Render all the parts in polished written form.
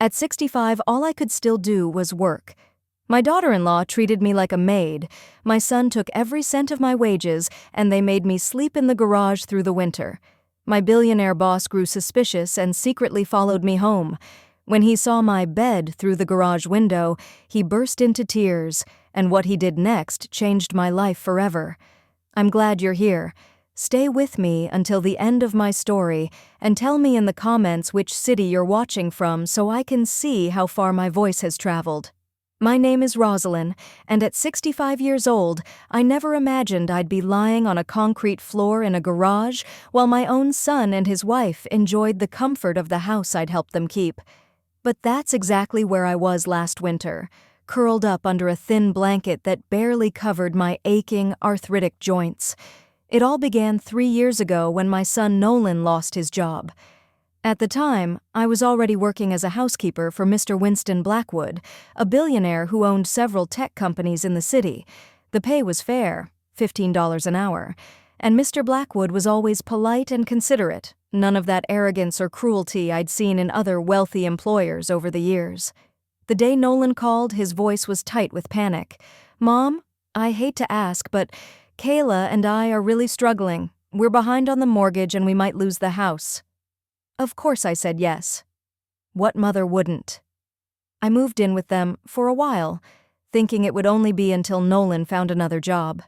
At 65, all I could still do was work. My daughter-in-law treated me like a maid. My son took every cent of my wages, and they made me sleep in the garage through the winter. My billionaire boss grew suspicious and secretly followed me home. When he saw my bed through the garage window, he burst into tears, and what he did next changed my life forever. I'm glad you're here. Stay with me until the end of my story and tell me in the comments which city you're watching from so I can see how far my voice has traveled. My name is Rosalind, and at 65 years old, I never imagined I'd be lying on a concrete floor in a garage while my own son and his wife enjoyed the comfort of the house I'd helped them keep. But that's exactly where I was last winter, curled up under a thin blanket that barely covered my aching, arthritic joints. It all began 3 years ago when my son Nolan lost his job. At the time, I was already working as a housekeeper for Mr. Winston Blackwood, a billionaire who owned several tech companies in the city. The pay was fair, $15 an hour, and Mr. Blackwood was always polite and considerate, none of that arrogance or cruelty I'd seen in other wealthy employers over the years. The day Nolan called, his voice was tight with panic. "Mom, I hate to ask, but Kayla and I are really struggling. We're behind on the mortgage and we might lose the house." Of course I said yes. What mother wouldn't? I moved in with them for a while, thinking it would only be until Nolan found another job.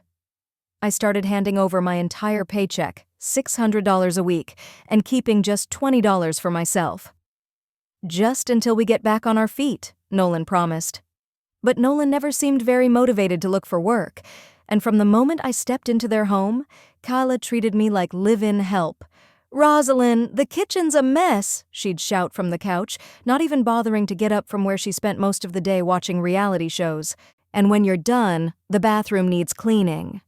I started handing over my entire paycheck, $600 a week, and keeping just $20 for myself. "Just until we get back on our feet," Nolan promised. But Nolan never seemed very motivated to look for work, and from the moment I stepped into their home, Kayla treated me like live-in help. "Rosalind, the kitchen's a mess," she'd shout from the couch, not even bothering to get up from where she spent most of the day watching reality shows. "And when you're done, the bathroom needs cleaning."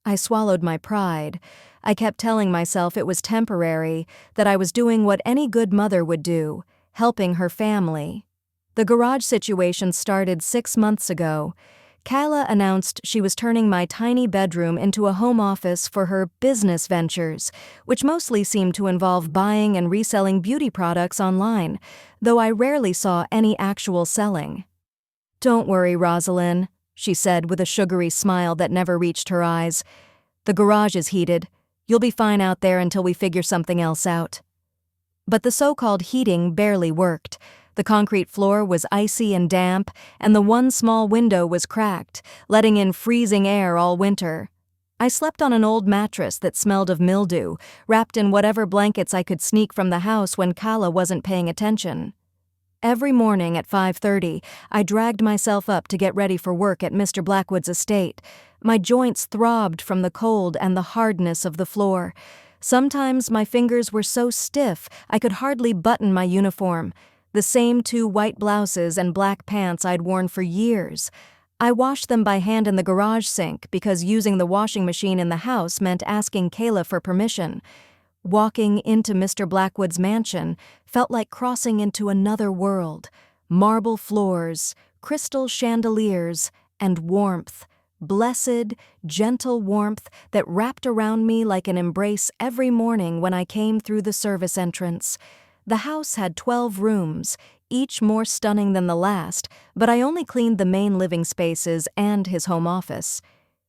I swallowed my pride. I kept telling myself it was temporary, that I was doing what any good mother would do, helping her family. The garage situation started 6 months ago. Kayla announced she was turning my tiny bedroom into a home office for her business ventures, which mostly seemed to involve buying and reselling beauty products online, though I rarely saw any actual selling. "Don't worry, Rosalind," she said with a sugary smile that never reached her eyes. "The garage is heated. You'll be fine out there until we figure something else out." But the so-called heating barely worked. The concrete floor was icy and damp, and the one small window was cracked, letting in freezing air all winter. I slept on an old mattress that smelled of mildew, wrapped in whatever blankets I could sneak from the house when Kayla wasn't paying attention. Every morning at 5:30, I dragged myself up to get ready for work at Mr. Blackwood's estate. My joints throbbed from the cold and the hardness of the floor. Sometimes my fingers were so stiff I could hardly button my uniform, the same 2 white blouses and black pants I'd worn for years. I washed them by hand in the garage sink because using the washing machine in the house meant asking Kayla for permission. Walking into Mr. Blackwood's mansion felt like crossing into another world. Marble floors, crystal chandeliers, and warmth. Blessed, gentle warmth that wrapped around me like an embrace every morning when I came through the service entrance. The house had 12 rooms, each more stunning than the last, but I only cleaned the main living spaces and his home office.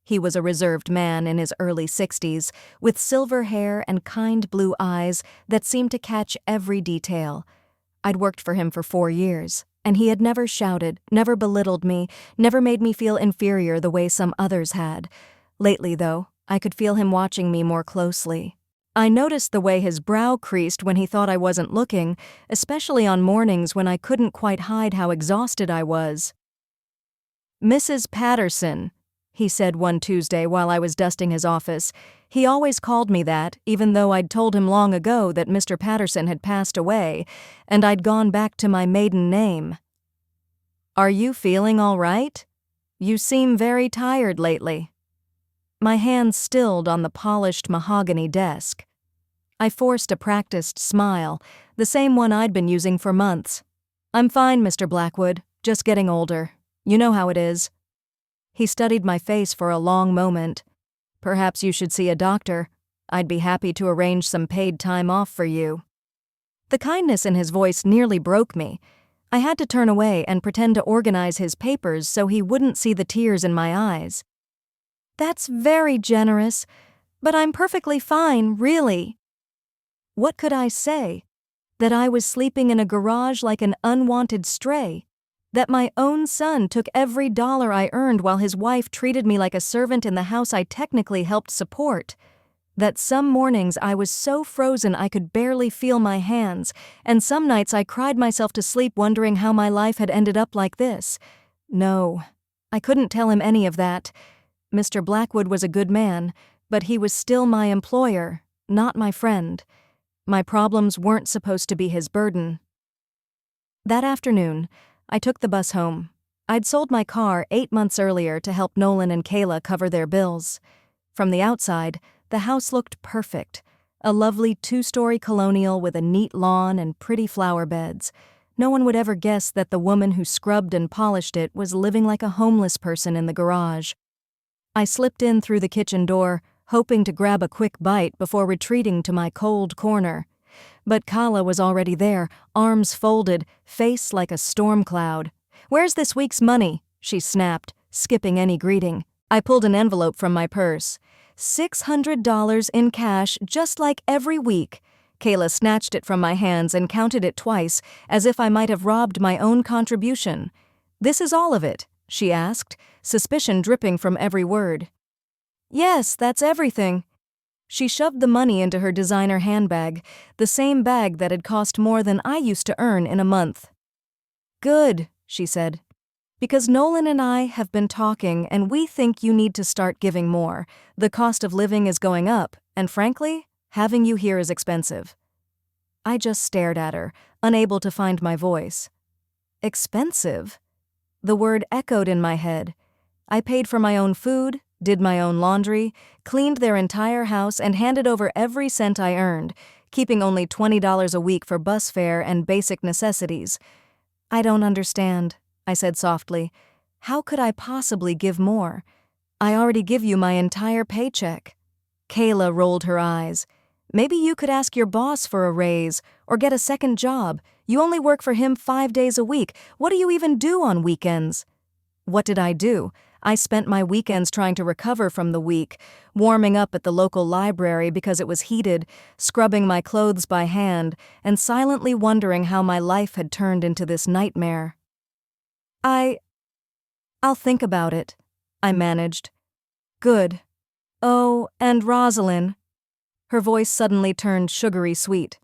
He was a reserved man in his early 60s, with silver hair and kind blue eyes that seemed to catch every detail. I'd worked for him for 4 years, and he had never shouted, never belittled me, never made me feel inferior the way some others had. Lately, though, I could feel him watching me more closely. I noticed the way his brow creased when he thought I wasn't looking, especially on mornings when I couldn't quite hide how exhausted I was. "Mrs. Patterson," he said one Tuesday while I was dusting his office. He always called me that, even though I'd told him long ago that Mr. Patterson had passed away, and I'd gone back to my maiden name. "Are you feeling all right? You seem very tired lately." My hands stilled on the polished mahogany desk. I forced a practiced smile, the same one I'd been using for months. "I'm fine, Mr. Blackwood, just getting older. You know how it is." He studied my face for a long moment. "Perhaps you should see a doctor. I'd be happy to arrange some paid time off for you." The kindness in his voice nearly broke me. I had to turn away and pretend to organize his papers so he wouldn't see the tears in my eyes. "That's very generous, but I'm perfectly fine, really." What could I say? That I was sleeping in a garage like an unwanted stray? That my own son took every dollar I earned while his wife treated me like a servant in the house I technically helped support? That some mornings I was so frozen I could barely feel my hands, and some nights I cried myself to sleep wondering how my life had ended up like this? No, I couldn't tell him any of that. Mr. Blackwood was a good man, but he was still my employer, not my friend. My problems weren't supposed to be his burden. That afternoon, I took the bus home. I'd sold my car 8 months earlier to help Nolan and Kayla cover their bills. From the outside, the house looked perfect. A lovely 2-story colonial with a neat lawn and pretty flower beds. No one would ever guess that the woman who scrubbed and polished it was living like a homeless person in the garage. I slipped in through the kitchen door, hoping to grab a quick bite before retreating to my cold corner. But Kala was already there, arms folded, face like a storm cloud. "Where's this week's money?" she snapped, skipping any greeting. I pulled an envelope from my purse. $600 in cash, just like every week. Kayla snatched it from my hands and counted it twice, as if I might have robbed my own contribution. "This is all of it?" she asked, suspicion dripping from every word. "Yes, that's everything." She shoved the money into her designer handbag, the same bag that had cost more than I used to earn in a month. "Good," she said. "Because Nolan and I have been talking and we think you need to start giving more. The cost of living is going up, and frankly, having you here is expensive." I just stared at her, unable to find my voice. Expensive? The word echoed in my head. I paid for my own food, did my own laundry, cleaned their entire house, and handed over every cent I earned, keeping only $20 a week for bus fare and basic necessities. "I don't understand," I said softly. "How could I possibly give more? I already give you my entire paycheck." Kayla rolled her eyes. "Maybe you could ask your boss for a raise, or get a second job. You only work for him 5 days a week. What do you even do on weekends?" What did I do? I spent my weekends trying to recover from the week, warming up at the local library because it was heated, scrubbing my clothes by hand, and silently wondering how my life had turned into this nightmare. I'll think about it," I managed. "Good. Oh, and Rosalind." Her voice suddenly turned sugary sweet.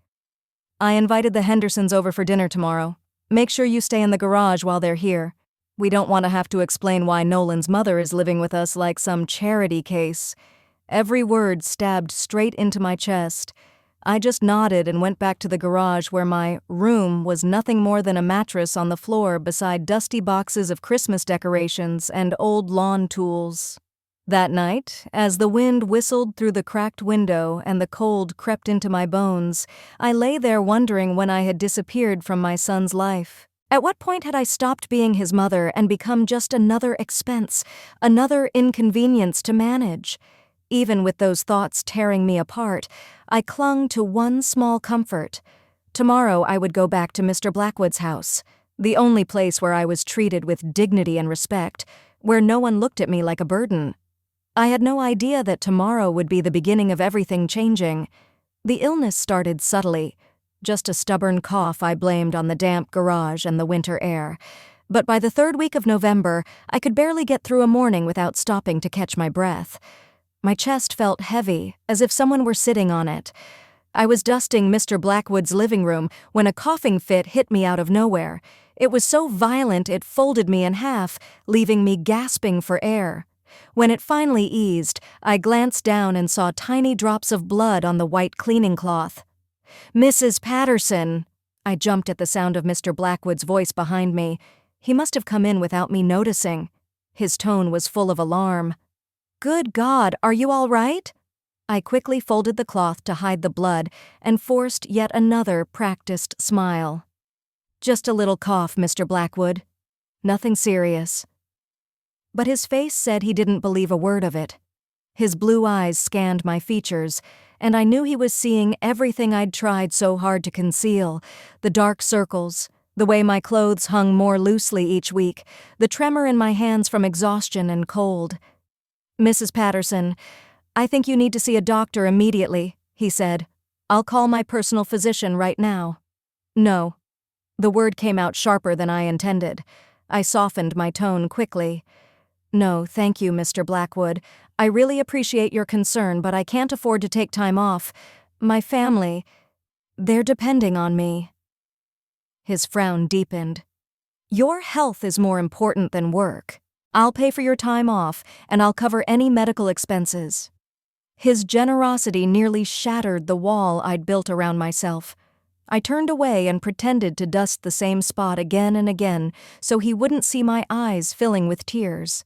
"I invited the Hendersons over for dinner tomorrow. Make sure you stay in the garage while they're here. We don't want to have to explain why Nolan's mother is living with us like some charity case." Every word stabbed straight into my chest. I just nodded and went back to the garage where my room was nothing more than a mattress on the floor beside dusty boxes of Christmas decorations and old lawn tools. That night, as the wind whistled through the cracked window and the cold crept into my bones, I lay there wondering when I had disappeared from my son's life. At what point had I stopped being his mother and become just another expense, another inconvenience to manage? Even with those thoughts tearing me apart, I clung to one small comfort. Tomorrow I would go back to Mr. Blackwood's house, the only place where I was treated with dignity and respect, where no one looked at me like a burden. I had no idea that tomorrow would be the beginning of everything changing. The illness started subtly. Just a stubborn cough I blamed on the damp garage and the winter air. But by the 3rd week of November, I could barely get through a morning without stopping to catch my breath. My chest felt heavy, as if someone were sitting on it. I was dusting Mr. Blackwood's living room when a coughing fit hit me out of nowhere. It was so violent it folded me in half, leaving me gasping for air. When it finally eased, I glanced down and saw tiny drops of blood on the white cleaning cloth. "Mrs. Patterson!" I jumped at the sound of Mr. Blackwood's voice behind me. He must have come in without me noticing. His tone was full of alarm. "Good God, are you all right?" I quickly folded the cloth to hide the blood and forced yet another practiced smile. "Just a little cough, Mr. Blackwood. Nothing serious." But his face said he didn't believe a word of it. His blue eyes scanned my features, and I knew he was seeing everything I'd tried so hard to conceal, the dark circles, The way my clothes hung more loosely each week, the tremor in my hands from exhaustion and cold. "Mrs. Patterson, I think you need to see a doctor immediately," he said. "I'll call my personal physician right now." "No." The word came out sharper than I intended. I softened my tone quickly. "No, thank you, Mr. Blackwood. I really appreciate your concern, but I can't afford to take time off. My family, they're depending on me." His frown deepened. "Your health is more important than work. I'll pay for your time off, and I'll cover any medical expenses." His generosity nearly shattered the wall I'd built around myself. I turned away and pretended to dust the same spot again and again so he wouldn't see my eyes filling with tears.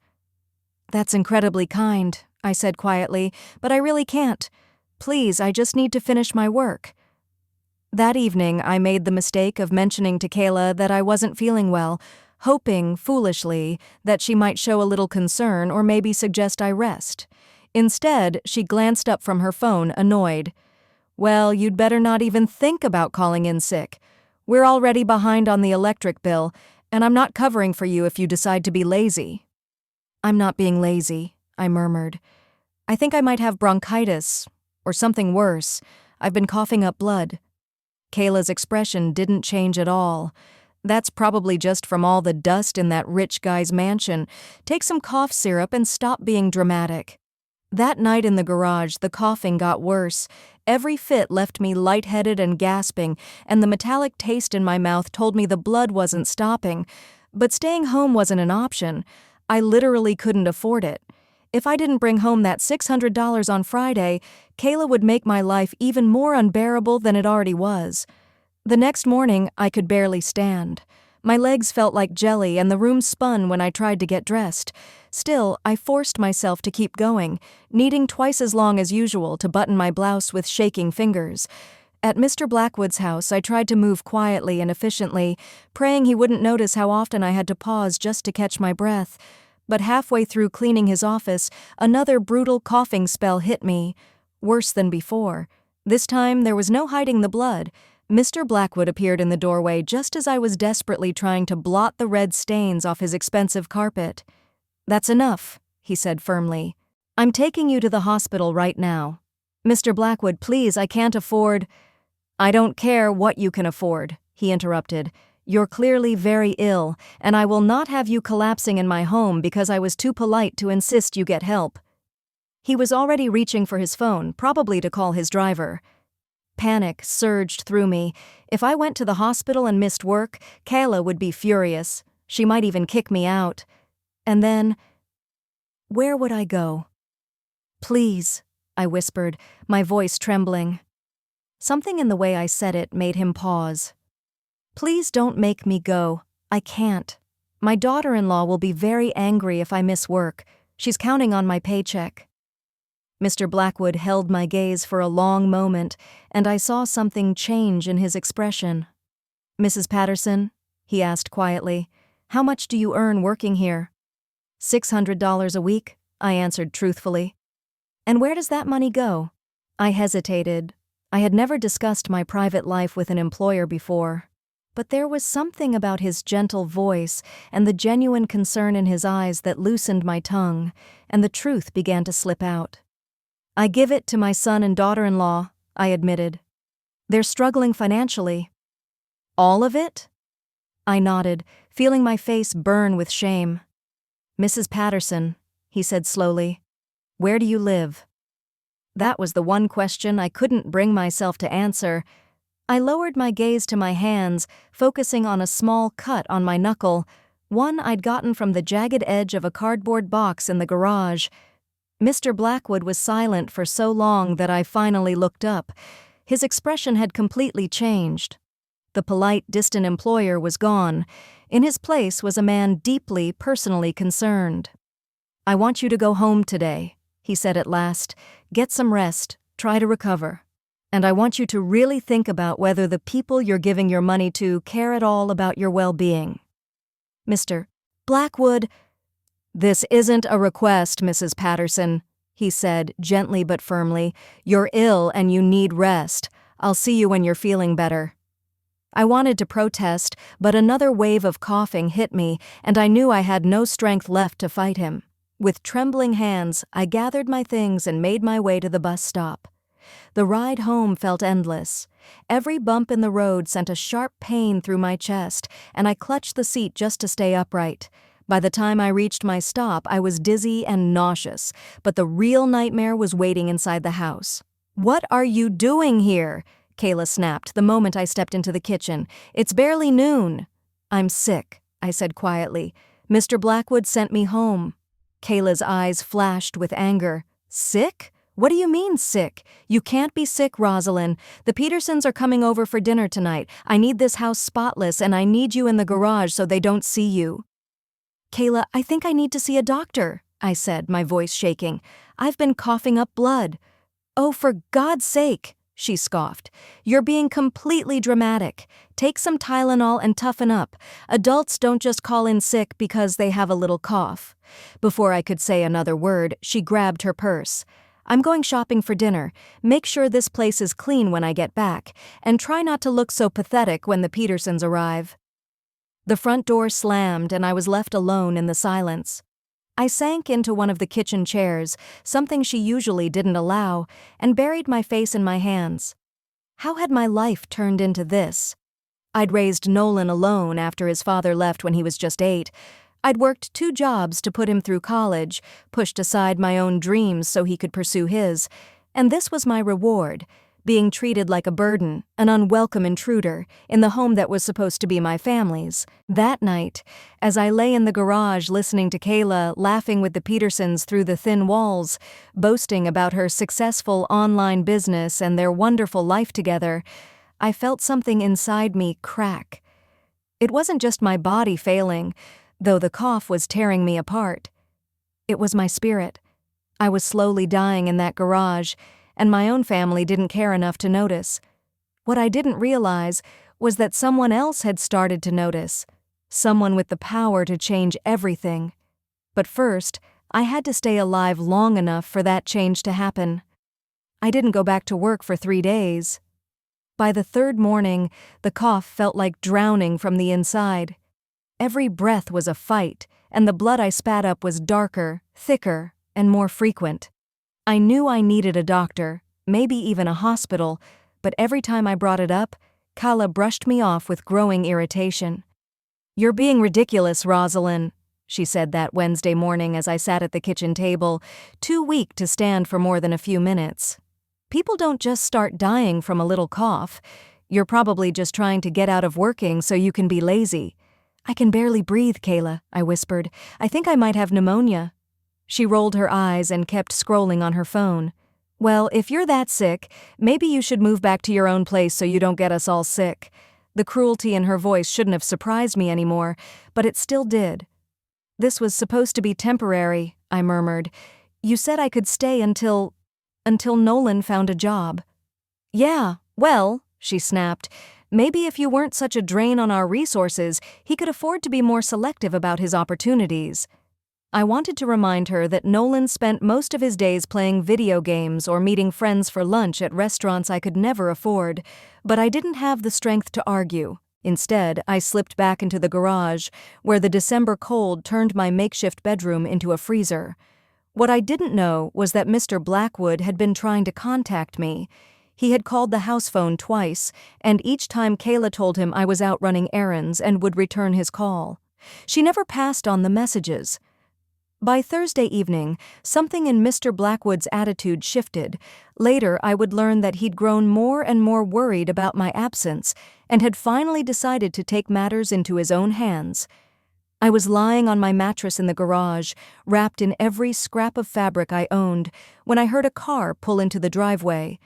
"That's incredibly kind," I said quietly, "but I really can't. Please, I just need to finish my work." That evening, I made the mistake of mentioning to Kayla that I wasn't feeling well, hoping, foolishly, that she might show a little concern or maybe suggest I rest. Instead, she glanced up from her phone, annoyed. "Well, you'd better not even think about calling in sick. We're already behind on the electric bill, and I'm not covering for you if you decide to be lazy." "I'm not being lazy," I murmured. "I think I might have bronchitis, or something worse. I've been coughing up blood." Kayla's expression didn't change at all. "That's probably just from all the dust in that rich guy's mansion. Take some cough syrup and stop being dramatic." That night in the garage, the coughing got worse. Every fit left me lightheaded and gasping, and the metallic taste in my mouth told me the blood wasn't stopping. But staying home wasn't an option. I literally couldn't afford it. If I didn't bring home that $600 on Friday, Kayla would make my life even more unbearable than it already was. The next morning, I could barely stand. My legs felt like jelly and the room spun when I tried to get dressed. Still, I forced myself to keep going, needing twice as long as usual to button my blouse with shaking fingers. At Mr. Blackwood's house, I tried to move quietly and efficiently, praying he wouldn't notice how often I had to pause just to catch my breath. But halfway through cleaning his office, another brutal coughing spell hit me. Worse than before. This time, there was no hiding the blood. Mr. Blackwood appeared in the doorway just as I was desperately trying to blot the red stains off his expensive carpet. "That's enough," he said firmly. "I'm taking you to the hospital right now." "Mr. Blackwood, please, I can't afford—" "I don't care what you can afford," he interrupted. "You're clearly very ill, and I will not have you collapsing in my home because I was too polite to insist you get help." He was already reaching for his phone, probably to call his driver. Panic surged through me. If I went to the hospital and missed work, Kayla would be furious. She might even kick me out. And then, where would I go? "Please," I whispered, my voice trembling. Something in the way I said it made him pause. "Please don't make me go. I can't. My daughter-in-law will be very angry if I miss work. She's counting on my paycheck." Mr. Blackwood held my gaze for a long moment, and I saw something change in his expression. "Mrs. Patterson," he asked quietly, "how much do you earn working here?" $600 a week, I answered truthfully. "And where does that money go?" I hesitated. I had never discussed my private life with an employer before. But there was something about his gentle voice and the genuine concern in his eyes that loosened my tongue, and the truth began to slip out. "I give it to my son and daughter-in-law," I admitted. "They're struggling financially." "All of it?" I nodded, feeling my face burn with shame. "Mrs. Patterson," he said slowly, "where do you live?" That was the one question I couldn't bring myself to answer. I lowered my gaze to my hands, focusing on a small cut on my knuckle, one I'd gotten from the jagged edge of a cardboard box in the garage. Mr. Blackwood was silent for so long that I finally looked up. His expression had completely changed. The polite, distant employer was gone. In his place was a man deeply, personally concerned. "I want you to go home today," he said at last. "Get some rest, try to recover. And I want you to really think about whether the people you're giving your money to care at all about your well-being." "Mr. Blackwood—" "This isn't a request, Mrs. Patterson," he said, gently but firmly. "You're ill and you need rest. I'll see you when you're feeling better." I wanted to protest, but another wave of coughing hit me, and I knew I had no strength left to fight him. With trembling hands, I gathered my things and made my way to the bus stop. The ride home felt endless. Every bump in the road sent a sharp pain through my chest, and I clutched the seat just to stay upright. By the time I reached my stop, I was dizzy and nauseous, but the real nightmare was waiting inside the house. "What are you doing here?" Kayla snapped the moment I stepped into the kitchen. "It's barely noon." "I'm sick," I said quietly. "Mr. Blackwood sent me home." Kayla's eyes flashed with anger. "Sick? What do you mean sick? You can't be sick, Rosalind. The Petersons are coming over for dinner tonight. I need this house spotless, and I need you in the garage so they don't see you." "Kayla, I think I need to see a doctor," I said, my voice shaking. "I've been coughing up blood." "Oh, for God's sake," she scoffed. "You're being completely dramatic. Take some Tylenol and toughen up. Adults don't just call in sick because they have a little cough." Before I could say another word, she grabbed her purse. "I'm going shopping for dinner. Make sure this place is clean when I get back, and try not to look so pathetic when the Petersons arrive." The front door slammed, and I was left alone in the silence. I sank into one of the kitchen chairs, something she usually didn't allow, and buried my face in my hands. How had my life turned into this? I'd raised Nolan alone after his father left when he was just 8. I'd worked 2 jobs to put him through college, pushed aside my own dreams so he could pursue his, and this was my reward, being treated like a burden, an unwelcome intruder, in the home that was supposed to be my family's. That night, as I lay in the garage listening to Kayla laughing with the Petersons through the thin walls, boasting about her successful online business and their wonderful life together, I felt something inside me crack. It wasn't just my body failing, though the cough was tearing me apart. It was my spirit. I was slowly dying in that garage, and my own family didn't care enough to notice. What I didn't realize was that someone else had started to notice, someone with the power to change everything. But first, I had to stay alive long enough for that change to happen. I didn't go back to work for 3 days. By the 3rd morning, the cough felt like drowning from the inside. Every breath was a fight, and the blood I spat up was darker, thicker, and more frequent. I knew I needed a doctor, maybe even a hospital, but every time I brought it up, Kayla brushed me off with growing irritation. "You're being ridiculous, Rosalind," she said that Wednesday morning as I sat at the kitchen table, too weak to stand for more than a few minutes. "People don't just start dying from a little cough. You're probably just trying to get out of working so you can be lazy." "I can barely breathe, Kayla," I whispered. "I think I might have pneumonia." She rolled her eyes and kept scrolling on her phone. "Well, if you're that sick, maybe you should move back to your own place so you don't get us all sick." The cruelty in her voice shouldn't have surprised me anymore, but it still did. "This was supposed to be temporary," I murmured. "You said I could stay until Nolan found a job." "Yeah, well," she snapped, "maybe if you weren't such a drain on our resources, he could afford to be more selective about his opportunities." I wanted to remind her that Nolan spent most of his days playing video games or meeting friends for lunch at restaurants I could never afford, but I didn't have the strength to argue. Instead, I slipped back into the garage, where the December cold turned my makeshift bedroom into a freezer. What I didn't know was that Mr. Blackwood had been trying to contact me. He had called the house phone twice, and each time Kayla told him I was out running errands and would return his call. She never passed on the messages. By Thursday evening, something in Mr. Blackwood's attitude shifted. Later, I would learn that he'd grown more and more worried about my absence and had finally decided to take matters into his own hands. I was lying on my mattress in the garage, wrapped in every scrap of fabric I owned, when I heard a car pull into the driveway.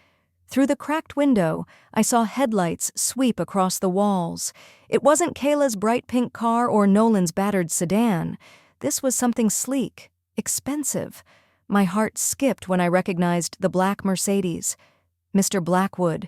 Through the cracked window, I saw headlights sweep across the walls. It wasn't Kayla's bright pink car or Nolan's battered sedan. This was something sleek, expensive. My heart skipped when I recognized the black Mercedes. Mr. Blackwood.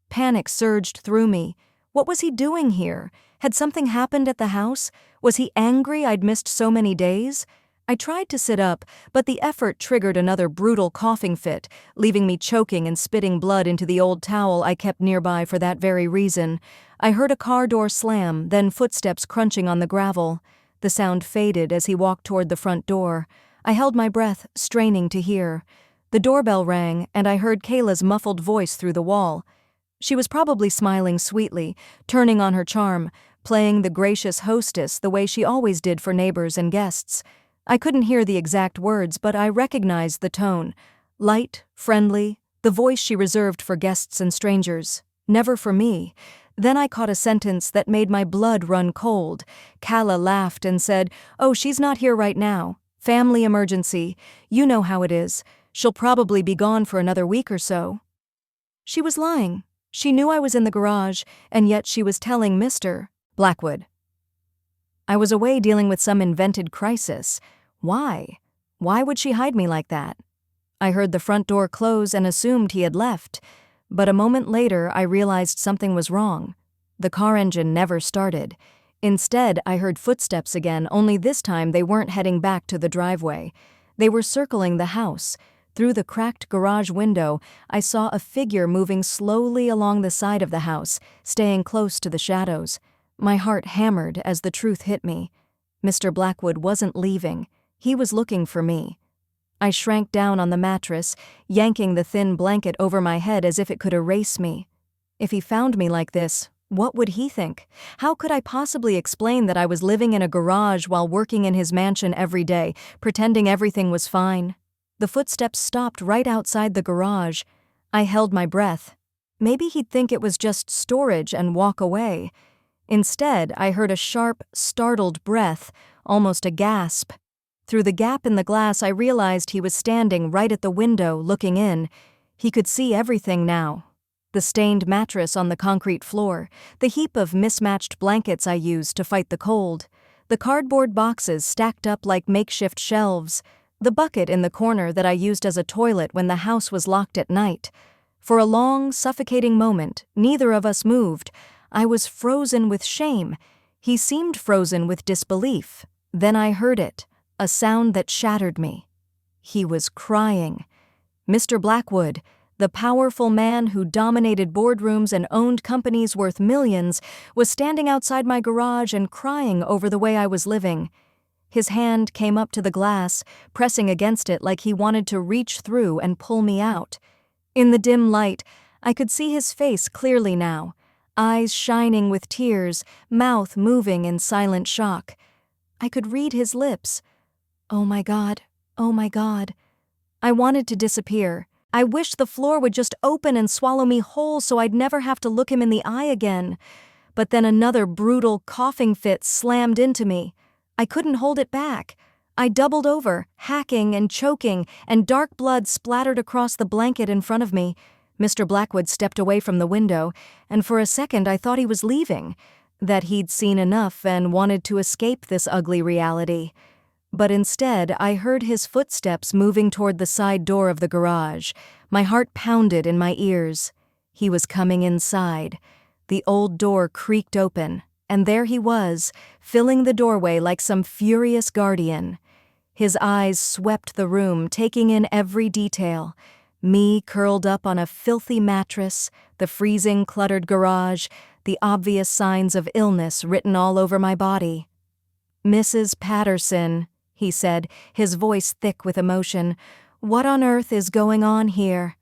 Panic surged through me. What was he doing here? Had something happened at the house? Was he angry I'd missed so many days? I tried to sit up, but the effort triggered another brutal coughing fit, leaving me choking and spitting blood into the old towel I kept nearby for that very reason. I heard a car door slam, then footsteps crunching on the gravel. The sound faded as he walked toward the front door. I held my breath, straining to hear. The doorbell rang, and I heard Kayla's muffled voice through the wall. She was probably smiling sweetly, turning on her charm, playing the gracious hostess the way she always did for neighbors and guests. I couldn't hear the exact words, but I recognized the tone. Light, friendly, the voice she reserved for guests and strangers. Never for me. Then I caught a sentence that made my blood run cold. Kayla laughed and said, "Oh, she's not here right now. Family emergency. You know how it is. She'll probably be gone for another week or so." She was lying. She knew I was in the garage, and yet she was telling Mr. Blackwood I was away dealing with some invented crisis. Why? Why would she hide me like that? I heard the front door close and assumed he had left, but a moment later I realized something was wrong. The car engine never started. Instead, I heard footsteps again, only this time they weren't heading back to the driveway. They were circling the house. Through the cracked garage window, I saw a figure moving slowly along the side of the house, staying close to the shadows. My heart hammered as the truth hit me. Mr. Blackwood wasn't leaving. He was looking for me. I shrank down on the mattress, yanking the thin blanket over my head as if it could erase me. If he found me like this, what would he think? How could I possibly explain that I was living in a garage while working in his mansion every day, pretending everything was fine? The footsteps stopped right outside the garage. I held my breath. Maybe he'd think it was just storage and walk away. Instead, I heard a sharp, startled breath, almost a gasp. Through the gap in the glass, I realized he was standing right at the window, looking in. He could see everything now. The stained mattress on the concrete floor, the heap of mismatched blankets I used to fight the cold, the cardboard boxes stacked up like makeshift shelves, the bucket in the corner that I used as a toilet when the house was locked at night. For a long, suffocating moment, neither of us moved. I was frozen with shame. He seemed frozen with disbelief. Then I heard it, a sound that shattered me. He was crying. Mr. Blackwood, the powerful man who dominated boardrooms and owned companies worth millions, was standing outside my garage and crying over the way I was living. His hand came up to the glass, pressing against it like he wanted to reach through and pull me out. In the dim light, I could see his face clearly now, eyes shining with tears, mouth moving in silent shock. I could read his lips. Oh my God, oh my God. I wanted to disappear. I wished the floor would just open and swallow me whole so I'd never have to look him in the eye again. But then another brutal coughing fit slammed into me. I couldn't hold it back. I doubled over, hacking and choking, and dark blood splattered across the blanket in front of me. Mr. Blackwood stepped away from the window, and for a second I thought he was leaving, that he'd seen enough and wanted to escape this ugly reality. But instead, I heard his footsteps moving toward the side door of the garage. My heart pounded in my ears. He was coming inside. The old door creaked open, and there he was, filling the doorway like some furious guardian. His eyes swept the room, taking in every detail. Me curled up on a filthy mattress, the freezing, cluttered garage, the obvious signs of illness written all over my body. "Mrs. Patterson," he said, his voice thick with emotion, "what on earth is going on here?"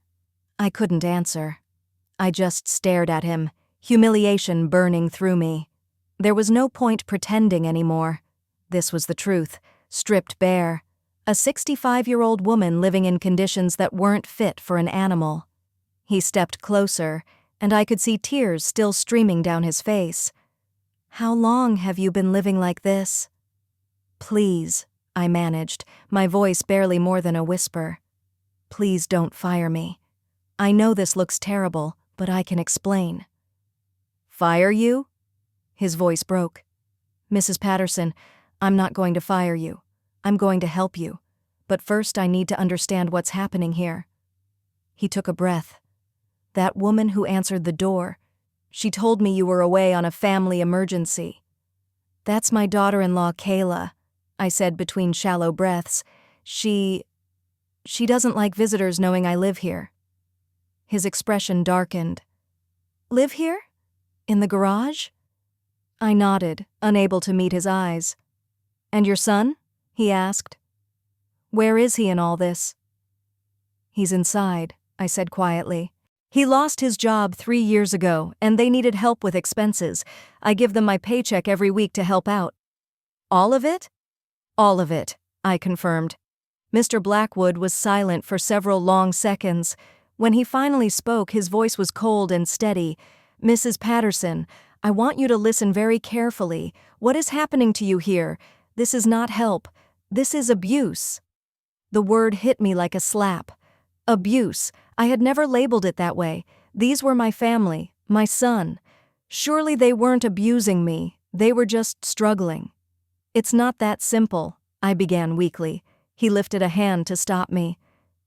I couldn't answer. I just stared at him, humiliation burning through me. There was no point pretending anymore. This was the truth, stripped bare. A 65-year-old woman living in conditions that weren't fit for an animal. He stepped closer, and I could see tears still streaming down his face. "How long have you been living like this?" "Please," I managed, my voice barely more than a whisper. "Please don't fire me. I know this looks terrible, but I can explain." "Fire you?" His voice broke. "Mrs. Patterson, I'm not going to fire you. I'm going to help you. But first I need to understand what's happening here." He took a breath. "That woman who answered the door, she told me you were away on a family emergency." "That's my daughter-in-law, Kayla." I said between shallow breaths. She doesn't like visitors knowing I live here." His expression darkened. "Live here? In the garage?" I nodded, unable to meet his eyes. "And your son?" he asked. "Where is he in all this?" "He's inside," I said quietly. "He lost his job 3 years ago, and they needed help with expenses. I give them my paycheck every week to help out." "All of it?" "All of it," I confirmed. Mr. Blackwood was silent for several long seconds. When he finally spoke, his voice was cold and steady. "Mrs. Patterson, I want you to listen very carefully. What is happening to you here? This is not help. This is abuse." The word hit me like a slap. Abuse. I had never labeled it that way. These were my family, my son. Surely they weren't abusing me. They were just struggling. "It's not that simple," I began weakly. He lifted a hand to stop me.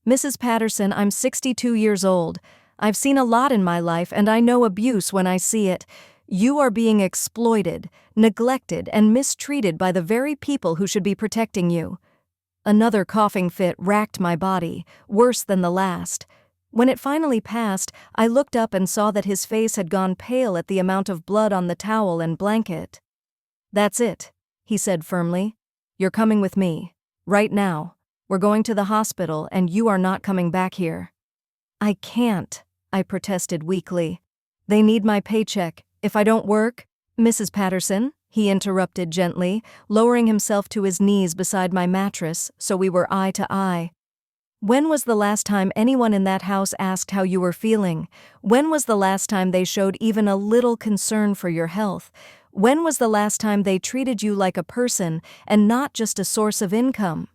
"Mrs. Patterson, I'm 62 years old. I've seen a lot in my life, and I know abuse when I see it. You are being exploited, neglected, and mistreated by the very people who should be protecting you." Another coughing fit racked my body, worse than the last. When it finally passed, I looked up and saw that his face had gone pale at the amount of blood on the towel and blanket. "That's it," he said firmly. "You're coming with me. Right now. We're going to the hospital, and you are not coming back here." "I can't," I protested weakly. "They need my paycheck. If I don't work—" "Mrs. Patterson," he interrupted gently, lowering himself to his knees beside my mattress so we were eye to eye. "When was the last time anyone in that house asked how you were feeling? When was the last time they showed even a little concern for your health? When was the last time they treated you like a person and not just a source of income?"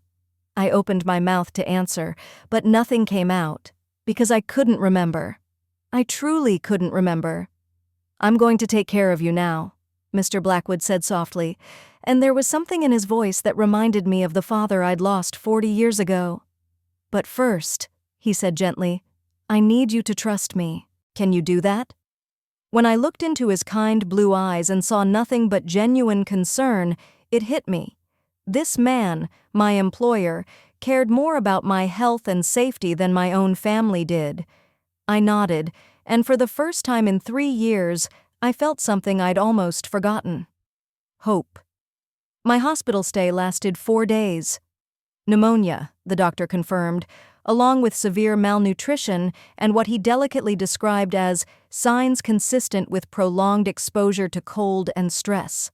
I opened my mouth to answer, but nothing came out, because I couldn't remember. I truly couldn't remember. "I'm going to take care of you now," Mr. Blackwood said softly, and there was something in his voice that reminded me of the father I'd lost 40 years ago. "But first," he said gently, "I need you to trust me. Can you do that?" When I looked into his kind blue eyes and saw nothing but genuine concern, it hit me. This man, my employer, cared more about my health and safety than my own family did. I nodded, and for the first time in 3 years, I felt something I'd almost forgotten. Hope. My hospital stay lasted 4 days. Pneumonia, the doctor confirmed, along with severe malnutrition and what he delicately described as signs consistent with prolonged exposure to cold and stress.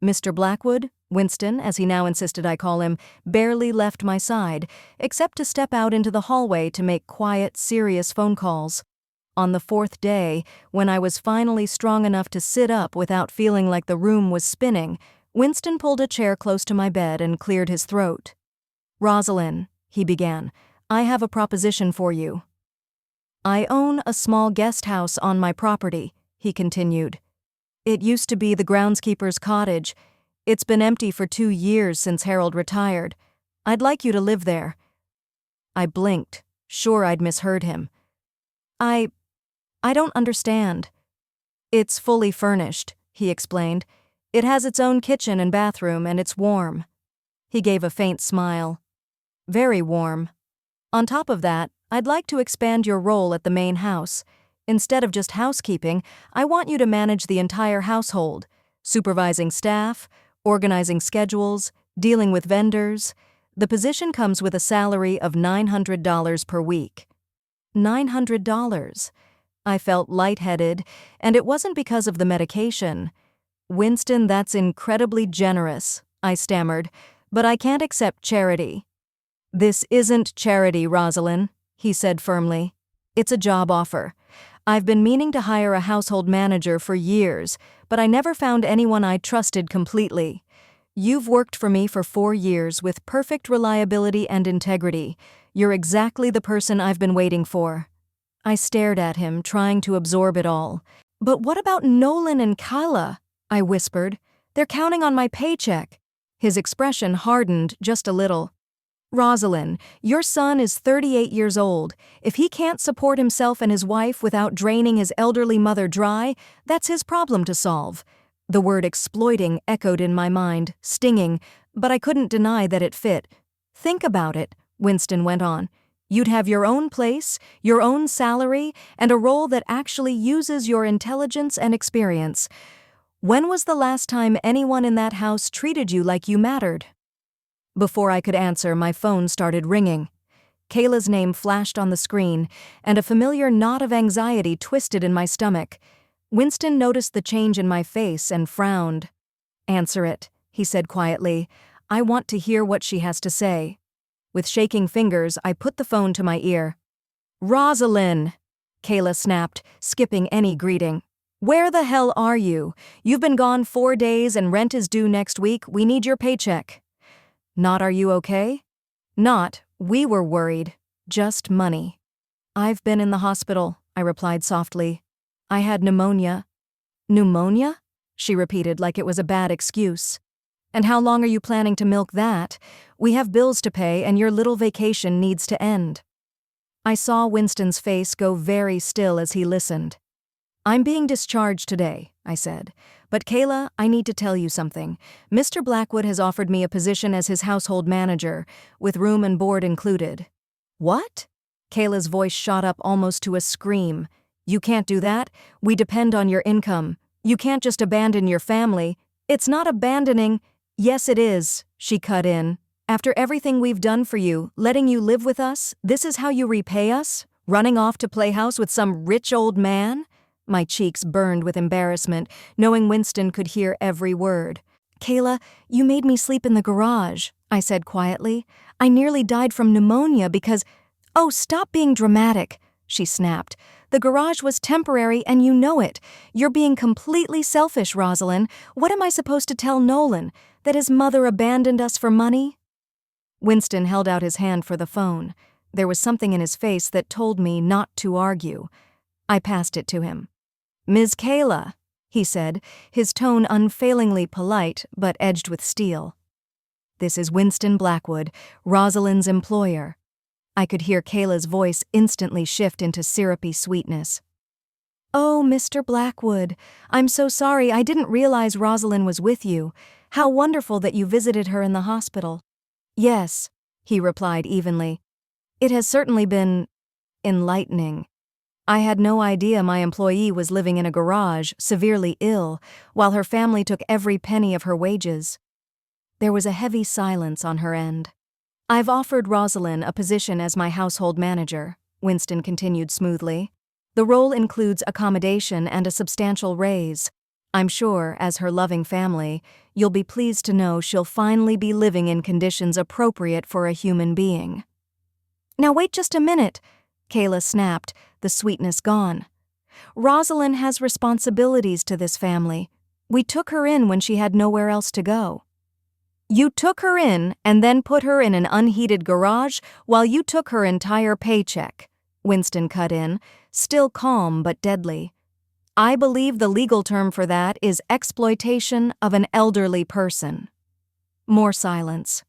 Mr. Blackwood, Winston, as he now insisted I call him, barely left my side, except to step out into the hallway to make quiet, serious phone calls. On the 4th day, when I was finally strong enough to sit up without feeling like the room was spinning, Winston pulled a chair close to my bed and cleared his throat. "Rosalind," he began, "I have a proposition for you." "I own a small guest house on my property," he continued. "It used to be the groundskeeper's cottage. It's been empty for 2 years since Harold retired. I'd like you to live there." I blinked, sure I'd misheard him. I don't understand." "It's fully furnished," he explained. "It has its own kitchen and bathroom, and it's warm." He gave a faint smile. "Very warm. On top of that, I'd like to expand your role at the main house. Instead of just housekeeping, I want you to manage the entire household, supervising staff, organizing schedules, dealing with vendors. The position comes with a salary of $900 per week." $900. I felt lightheaded, and it wasn't because of the medication. "Winston, that's incredibly generous," I stammered, "but I can't accept charity." "This isn't charity, Rosalind," he said firmly. "It's a job offer. I've been meaning to hire a household manager for years, but I never found anyone I trusted completely. You've worked for me for 4 years with perfect reliability and integrity. You're exactly the person I've been waiting for." I stared at him, trying to absorb it all. "But what about Nolan and Kyla?" I whispered. "They're counting on my paycheck." His expression hardened just a little. "Rosalind, your son is 38 years old. If he can't support himself and his wife without draining his elderly mother dry, that's his problem to solve." The word exploiting echoed in my mind, stinging. but I couldn't deny that it fit. Think about it, Winston went on. You'd have your own place, your own salary, and a role that actually uses your intelligence and experience. When was the last time anyone in that house treated you like you mattered? Before I could answer, my phone started ringing. Kayla's name flashed on the screen, and a familiar knot of anxiety twisted in my stomach. Winston noticed the change in my face and frowned. "Answer it," he said quietly. "I want to hear what she has to say." With shaking fingers, I put the phone to my ear. "Rosalind!" Kayla snapped, skipping any greeting. "Where the hell are you? You've been gone 4 days and rent is due next week. We need your paycheck." "Not are you okay?" "Not. We were worried. Just money." "I've been in the hospital," I replied softly. "I had pneumonia." "Pneumonia?" she repeated like it was a bad excuse. "And how long are you planning to milk that? We have bills to pay and your little vacation needs to end." I saw Winston's face go very still as he listened. "I'm being discharged today," I said. "But Kayla, I need to tell you something. Mr. Blackwood has offered me a position as his household manager, with room and board included." "What?" Kayla's voice shot up almost to a scream. "You can't do that. We depend on your income. You can't just abandon your family." "It's not abandoning." "Yes, it is," she cut in. "After everything we've done for you, letting you live with us, this is how you repay us? Running off to play house with some rich old man?" My cheeks burned with embarrassment, knowing Winston could hear every word. "Kayla, you made me sleep in the garage," I said quietly. "I nearly died from pneumonia because—" "Oh, stop being dramatic," she snapped. "The garage was temporary and you know it. You're being completely selfish, Rosalind. What am I supposed to tell Nolan? That his mother abandoned us for money?" Winston held out his hand for the phone. There was something in his face that told me not to argue. I passed it to him. "Ms. Kayla," he said, his tone unfailingly polite but edged with steel. "This is Winston Blackwood, Rosalind's employer." I could hear Kayla's voice instantly shift into syrupy sweetness. "Oh, Mr. Blackwood, I'm so sorry. I didn't realize Rosalind was with you. How wonderful that you visited her in the hospital." "Yes," he replied evenly. "It has certainly been enlightening. I had no idea my employee was living in a garage, severely ill, while her family took every penny of her wages." There was a heavy silence on her end. "I've offered Rosalind a position as my household manager," Winston continued smoothly. "The role includes accommodation and a substantial raise. I'm sure, as her loving family, you'll be pleased to know she'll finally be living in conditions appropriate for a human being." "Now wait just a minute," Kayla snapped, the sweetness gone. "Rosalind has responsibilities to this family. We took her in when she had nowhere else to go." "You took her in and then put her in an unheated garage while you took her entire paycheck," Winston cut in, still calm but deadly. "I believe the legal term for that is exploitation of an elderly person." More silence.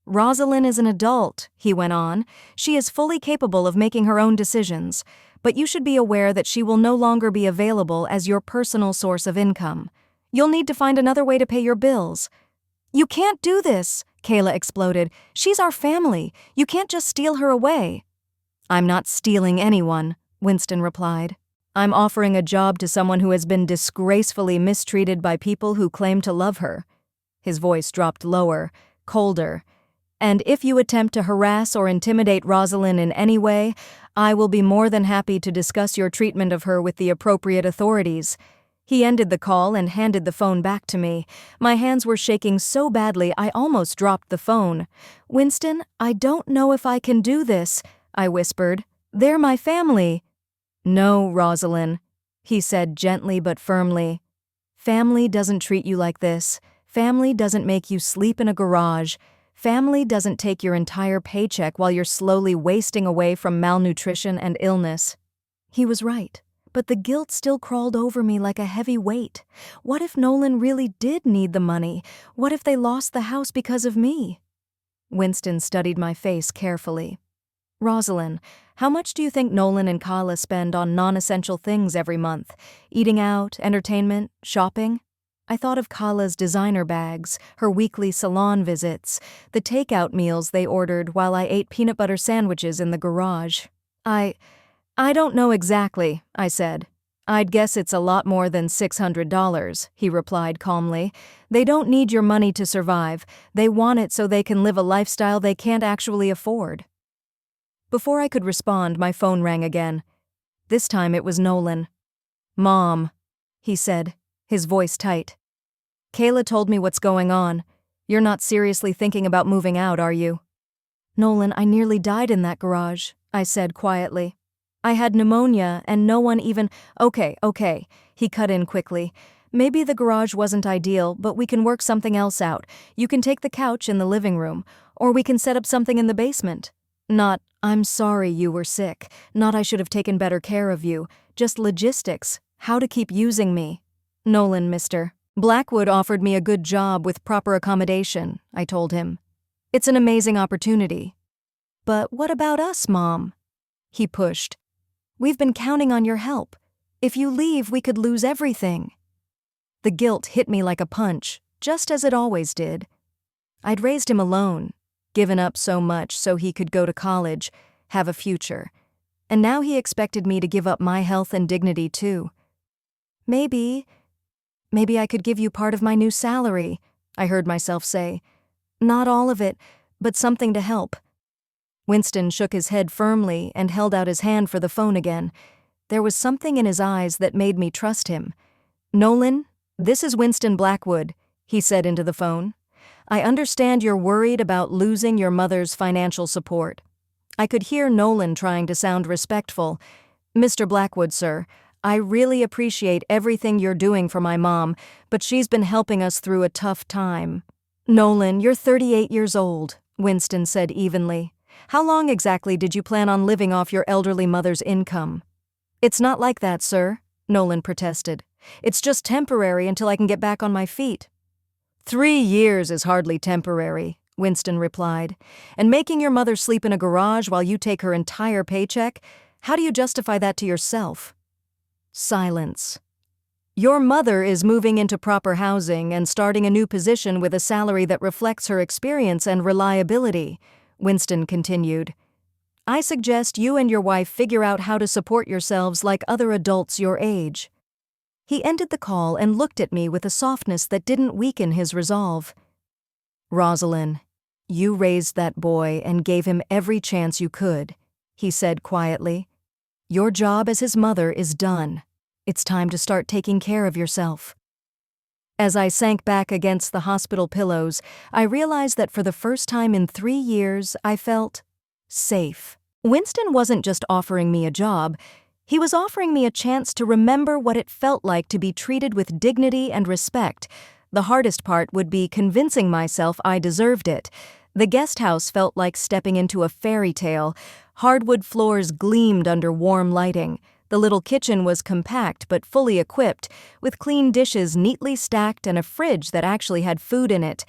"Rosalind is an adult," he went on. "She is fully capable of making her own decisions, but you should be aware that she will no longer be available as your personal source of income. You'll need to find another way to pay your bills." "You can't do this," Kayla exploded. "She's our family. You can't just steal her away." "I'm not stealing anyone," Winston replied. "I'm offering a job to someone who has been disgracefully mistreated by people who claim to love her." His voice dropped lower, colder. "And if you attempt to harass or intimidate Rosalind in any way, I will be more than happy to discuss your treatment of her with the appropriate authorities." He ended the call and handed the phone back to me. My hands were shaking so badly I almost dropped the phone. "Winston, I don't know if I can do this," I whispered. "They're my family." "No, Rosalind," he said gently but firmly. "Family doesn't treat you like this. Family doesn't make you sleep in a garage. Family doesn't take your entire paycheck while you're slowly wasting away from malnutrition and illness." He was right, but the guilt still crawled over me like a heavy weight. What if Nolan really did need the money? What if they lost the house because of me? Winston studied my face carefully. "Rosalind, how much do you think Nolan and Kala spend on non-essential things every month? Eating out, entertainment, shopping?" I thought of Kala's designer bags, her weekly salon visits, the takeout meals they ordered while I ate peanut butter sandwiches in the garage. I don't know exactly, I said. I'd guess it's a lot more than $600, he replied calmly. They don't need your money to survive. They want it so they can live a lifestyle they can't actually afford. Before I could respond, my phone rang again. This time it was Nolan. Mom, he said, his voice tight. Kayla told me what's going on. You're not seriously thinking about moving out, are you? Nolan, I nearly died in that garage, I said quietly. I had pneumonia and no one even— Okay, he cut in quickly. Maybe the garage wasn't ideal, but we can work something else out. You can take the couch in the living room, or we can set up something in the basement. Not, I'm sorry you were sick, not I should have taken better care of you, just logistics, how to keep using me. Nolan, Mr. Blackwood offered me a good job with proper accommodation, I told him. It's an amazing opportunity. But what about us, Mom? He pushed. We've been counting on your help. If you leave, we could lose everything. The guilt hit me like a punch, just as it always did. I'd raised him alone, given up so much so he could go to college, have a future. And now he expected me to give up my health and dignity too. Maybe I could give you part of my new salary, I heard myself say. Not all of it, but something to help. Winston shook his head firmly and held out his hand for the phone again. There was something in his eyes that made me trust him. Nolan, this is Winston Blackwood, he said into the phone. I understand you're worried about losing your mother's financial support. I could hear Nolan trying to sound respectful. Mr. Blackwood, sir, I really appreciate everything you're doing for my mom, but she's been helping us through a tough time. Nolan, you're 38 years old, Winston said evenly. How long exactly did you plan on living off your elderly mother's income? It's not like that, sir, Nolan protested. It's just temporary until I can get back on my feet. 3 years is hardly temporary, Winston replied. And making your mother sleep in a garage while you take her entire paycheck? How do you justify that to yourself? Silence. Your mother is moving into proper housing and starting a new position with a salary that reflects her experience and reliability, Winston continued. I suggest you and your wife figure out how to support yourselves like other adults your age. He ended the call and looked at me with a softness that didn't weaken his resolve. Rosalind, you raised that boy and gave him every chance you could, he said quietly. Your job as his mother is done. It's time to start taking care of yourself. As I sank back against the hospital pillows, I realized that for the first time in 3 years, I felt safe. Winston wasn't just offering me a job, he was offering me a chance to remember what it felt like to be treated with dignity and respect. The hardest part would be convincing myself I deserved it. The guest house felt like stepping into a fairy tale. Hardwood floors gleamed under warm lighting. The little kitchen was compact but fully equipped, with clean dishes neatly stacked and a fridge that actually had food in it.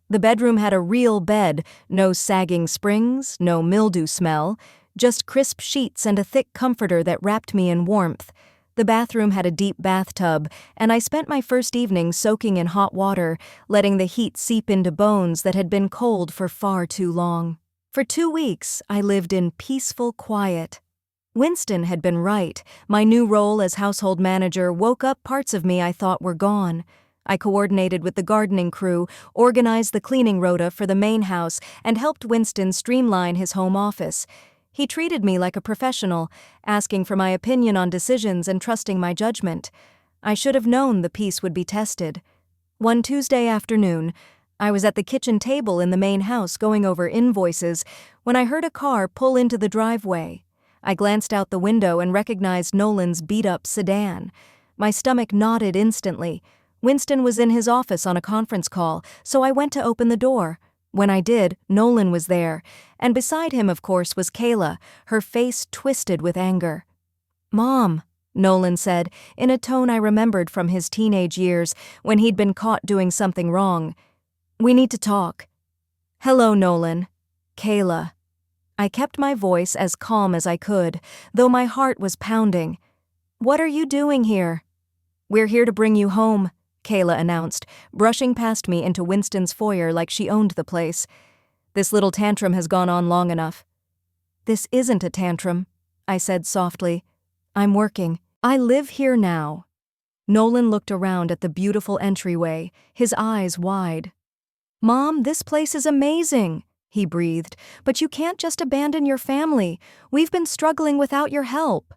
The bedroom had a real bed, no sagging springs, no mildew smell, just crisp sheets and a thick comforter that wrapped me in warmth. The bathroom had a deep bathtub, and I spent my first evening soaking in hot water, letting the heat seep into bones that had been cold for far too long. For 2 weeks, I lived in peaceful quiet. Winston had been right. My new role as household manager woke up parts of me I thought were gone. I coordinated with the gardening crew, organized the cleaning rota for the main house, and helped Winston streamline his home office. He treated me like a professional, asking for my opinion on decisions and trusting my judgment. I should have known the peace would be tested. One Tuesday afternoon, I was at the kitchen table in the main house going over invoices when I heard a car pull into the driveway. I glanced out the window and recognized Nolan's beat-up sedan. My stomach knotted instantly. Winston was in his office on a conference call, so I went to open the door. When I did, Nolan was there, and beside him, of course, was Kayla, her face twisted with anger. "Mom," Nolan said, in a tone I remembered from his teenage years when he'd been caught doing something wrong. "We need to talk." "Hello, Nolan." "Kayla." I kept my voice as calm as I could, though my heart was pounding. "What are you doing here?" "We're here to bring you home," Kayla announced, brushing past me into Winston's foyer like she owned the place. "This little tantrum has gone on long enough." "This isn't a tantrum," I said softly. "I'm working. I live here now." Nolan looked around at the beautiful entryway, his eyes wide. "Mom, this place is amazing," he breathed, "but you can't just abandon your family. We've been struggling without your help."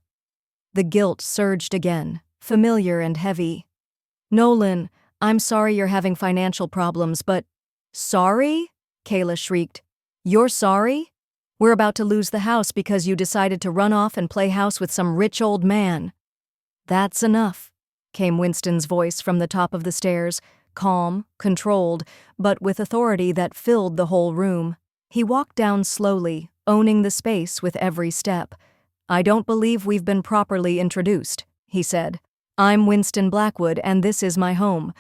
The guilt surged again, familiar and heavy. "Nolan, I'm sorry you're having financial problems, but—" "Sorry?" Kayla shrieked. "You're sorry? We're about to lose the house because you decided to run off and play house with some rich old man." "That's enough," came Winston's voice from the top of the stairs, calm, controlled, but with authority that filled the whole room. He walked down slowly, owning the space with every step. "I don't believe we've been properly introduced," he said. "I'm Winston Blackwood, and this is my home."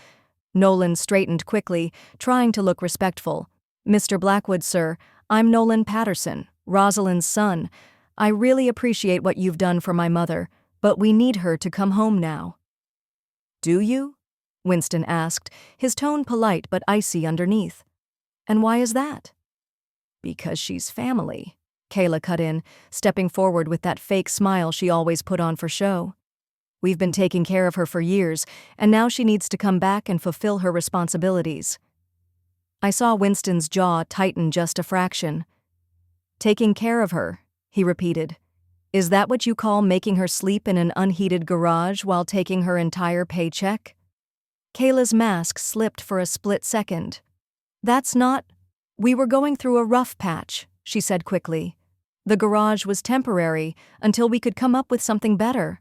Nolan straightened quickly, trying to look respectful. "Mr. Blackwood, sir, I'm Nolan Patterson, Rosalind's son. I really appreciate what you've done for my mother, but we need her to come home now." "Do you?" Winston asked, his tone polite but icy underneath. "And why is that?" "Because she's family," Kayla cut in, stepping forward with that fake smile she always put on for show. "We've been taking care of her for years, and now she needs to come back and fulfill her responsibilities." I saw Winston's jaw tighten just a fraction. "Taking care of her," he repeated. "Is that what you call making her sleep in an unheated garage while taking her entire paycheck?" Kayla's mask slipped for a split second. "That's not—" "We were going through a rough patch," she said quickly. "The garage was temporary until we could come up with something better."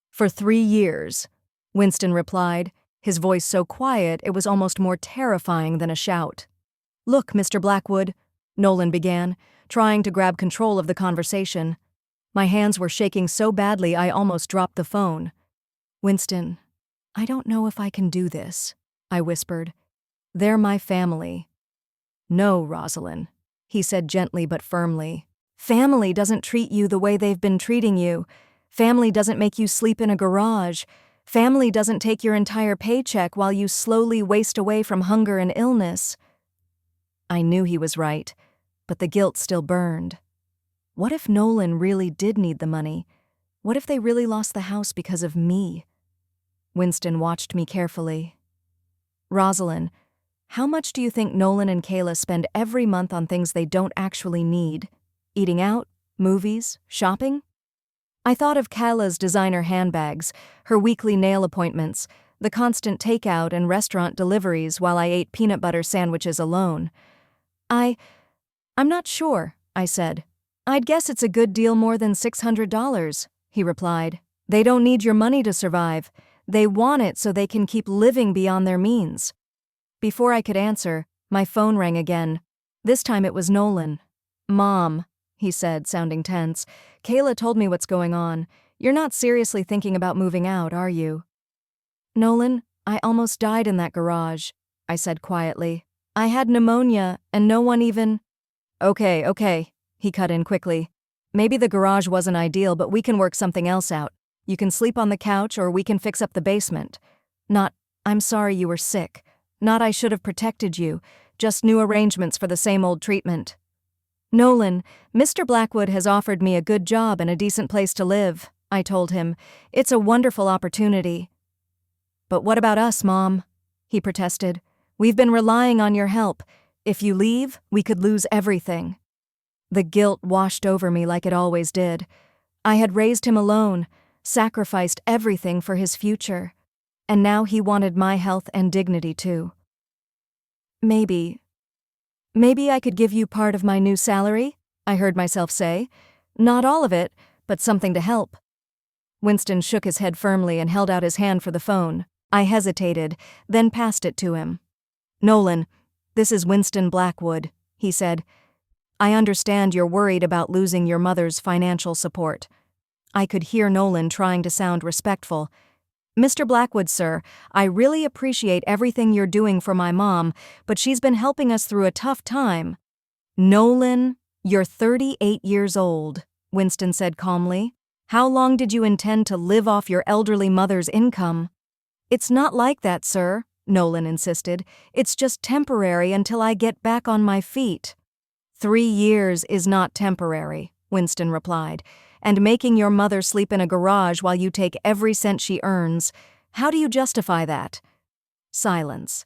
"For 3 years," Winston replied, his voice so quiet it was almost more terrifying than a shout. "Look, Mr. Blackwood," Nolan began, trying to grab control of the conversation. My hands were shaking so badly I almost dropped the phone. "Winston, I don't know if I can do this," I whispered. "They're my family." "No, Rosalind," he said gently but firmly. "Family doesn't treat you the way they've been treating you. Family doesn't make you sleep in a garage. Family doesn't take your entire paycheck while you slowly waste away from hunger and illness." I knew he was right, but the guilt still burned. What if Nolan really did need the money? What if they really lost the house because of me? Winston watched me carefully. "Rosalind, how much do you think Nolan and Kayla spend every month on things they don't actually need? Eating out, movies, shopping?" I thought of Kayla's designer handbags, her weekly nail appointments, the constant takeout and restaurant deliveries while I ate peanut butter sandwiches alone. I'm not sure," I said. "I'd guess it's a good deal more than $600, he replied. "They don't need your money to survive. They want it so they can keep living beyond their means." Before I could answer, my phone rang again. This time it was Nolan. "Mom," he said, sounding tense, "Kayla told me what's going on. You're not seriously thinking about moving out, are you?" "Nolan, I almost died in that garage," I said quietly. "I had pneumonia, and no one even—" Okay, he cut in quickly. "Maybe the garage wasn't ideal, but we can work something else out. You can sleep on the couch, or we can fix up the basement. Not, 'I'm sorry you were sick.' Not, 'I should have protected you.' Just new arrangements for the same old treatment." "Nolan, Mr. Blackwood has offered me a good job and a decent place to live," I told him. "It's a wonderful opportunity." "But what about us, Mom?" he protested. "We've been relying on your help. If you leave, we could lose everything." The guilt washed over me like it always did. I had raised him alone, sacrificed everything for his future, and now he wanted my health and dignity too. Maybe I could give you part of my new salary," I heard myself say. "Not all of it, but something to help." Winston shook his head firmly and held out his hand for the phone. I hesitated, then passed it to him. "Nolan, this is Winston Blackwood," he said. "I understand you're worried about losing your mother's financial support." I could hear Nolan trying to sound respectful. "Mr. Blackwood, sir, I really appreciate everything you're doing for my mom, but she's been helping us through a tough time." "Nolan, you're 38 years old," Winston said calmly. "How long did you intend to live off your elderly mother's income?" It's not like that, sir, Nolan insisted. It's just temporary until I get back on my feet. 3 years is not temporary, Winston replied, and making your mother sleep in a garage while you take every cent she earns, how do you justify that? Silence.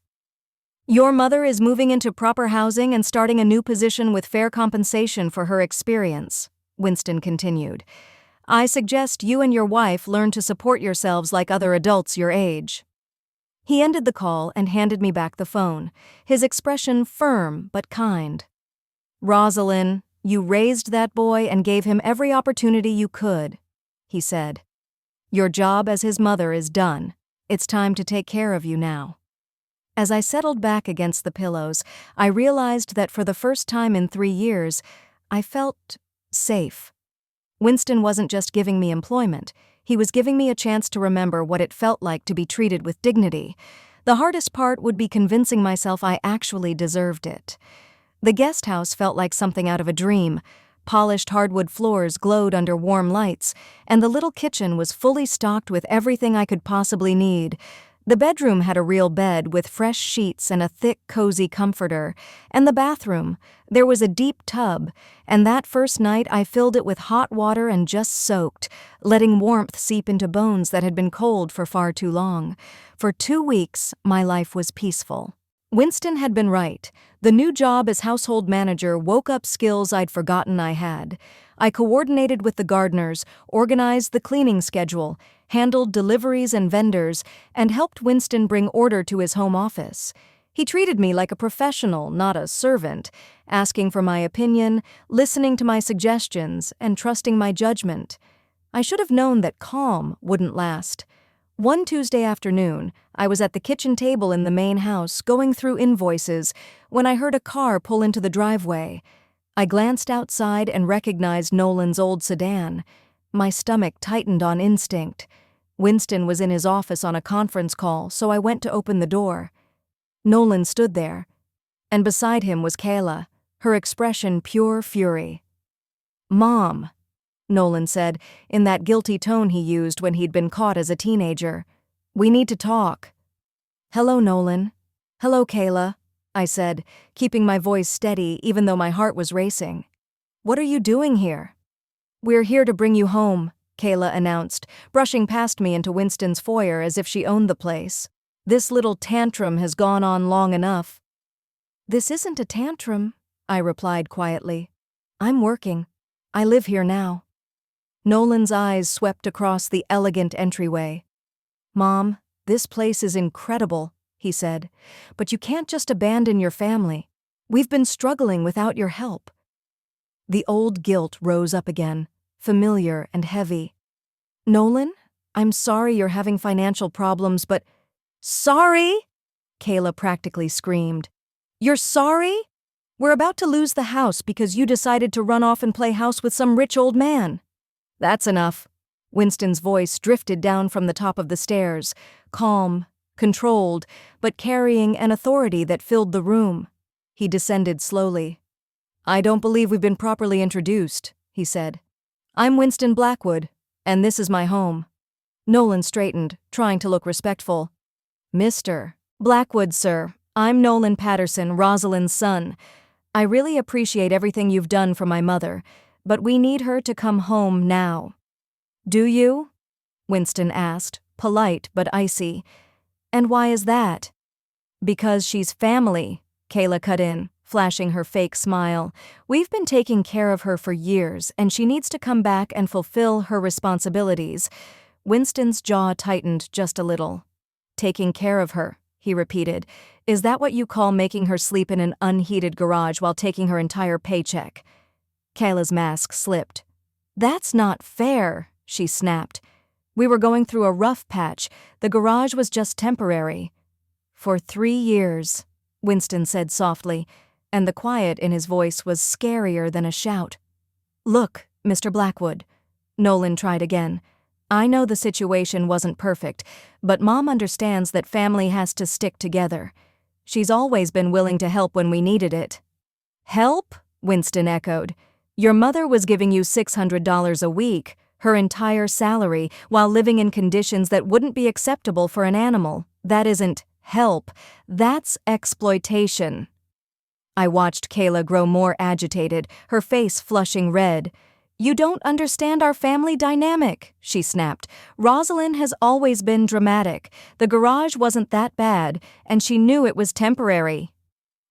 Your mother is moving into proper housing and starting a new position with fair compensation for her experience, Winston continued. I suggest you and your wife learn to support yourselves like other adults your age. He ended the call and handed me back the phone, his expression firm but kind. Rosalind, you raised that boy and gave him every opportunity you could, he said. Your job as his mother is done. It's time to take care of you now. As I settled back against the pillows, I realized that for the first time in 3 years, I felt safe. Winston wasn't just giving me employment, he was giving me a chance to remember what it felt like to be treated with dignity. The hardest part would be convincing myself I actually deserved it. The guest house felt like something out of a dream. Polished hardwood floors glowed under warm lights, and the little kitchen was fully stocked with everything I could possibly need. The bedroom had a real bed with fresh sheets and a thick, cozy comforter. And the bathroom, there was a deep tub, and that first night I filled it with hot water and just soaked, letting warmth seep into bones that had been cold for far too long. For 2 weeks, my life was peaceful. Winston had been right. The new job as household manager woke up skills I'd forgotten I had. I coordinated with the gardeners, organized the cleaning schedule, handled deliveries and vendors, and helped Winston bring order to his home office. He treated me like a professional, not a servant, asking for my opinion, listening to my suggestions, and trusting my judgment. I should have known that calm wouldn't last. One Tuesday afternoon, I was at the kitchen table in the main house going through invoices when I heard a car pull into the driveway. I glanced outside and recognized Nolan's old sedan. My stomach tightened on instinct. Winston was in his office on a conference call, so I went to open the door. Nolan stood there, and beside him was Kayla, her expression pure fury. "Mom," Nolan said, in that guilty tone he used when he'd been caught as a teenager. "We need to talk." "Hello, Nolan." "Hello, Kayla," I said, keeping my voice steady even though my heart was racing. "What are you doing here?" "We're here to bring you home," Kayla announced, brushing past me into Winston's foyer as if she owned the place. "This little tantrum has gone on long enough." "This isn't a tantrum," I replied quietly. "I'm working. I live here now." Nolan's eyes swept across the elegant entryway. "Mom, this place is incredible," he said, "but you can't just abandon your family. We've been struggling without your help." The old guilt rose up again, familiar and heavy. "Nolan, I'm sorry you're having financial problems, but—" "Sorry?" Kayla practically screamed. "You're sorry? We're about to lose the house because you decided to run off and play house with some rich old man." "That's enough." Winston's voice drifted down from the top of the stairs, calm, controlled, but carrying an authority that filled the room. He descended slowly. "I don't believe we've been properly introduced," he said. "I'm Winston Blackwood, and this is my home." Nolan straightened, trying to look respectful. "Mr. Blackwood, sir. I'm Nolan Patterson, Rosalind's son. I really appreciate everything you've done for my mother, but we need her to come home now." "Do you?" Winston asked, polite but icy. "And why is that?" "Because she's family," Kayla cut in, flashing her fake smile. "We've been taking care of her for years, and she needs to come back and fulfill her responsibilities." Winston's jaw tightened just a little. "Taking care of her," he repeated. "Is that what you call making her sleep in an unheated garage while taking her entire paycheck?" Kayla's mask slipped. "That's not fair," she snapped. "We were going through a rough patch. The garage was just temporary." "For 3 years," Winston said softly, and the quiet in his voice was scarier than a shout. "Look, Mr. Blackwood," Nolan tried again. "I know the situation wasn't perfect, but Mom understands that family has to stick together. She's always been willing to help when we needed it." "Help?" Winston echoed. "Your mother was giving you $600 a week. her entire salary, while living in conditions that wouldn't be acceptable for an animal. That isn't help, that's exploitation. I watched Kayla grow more agitated, her face flushing red. "You don't understand our family dynamic," she snapped. "Rosalind has always been dramatic. The garage wasn't that bad, and she knew it was temporary."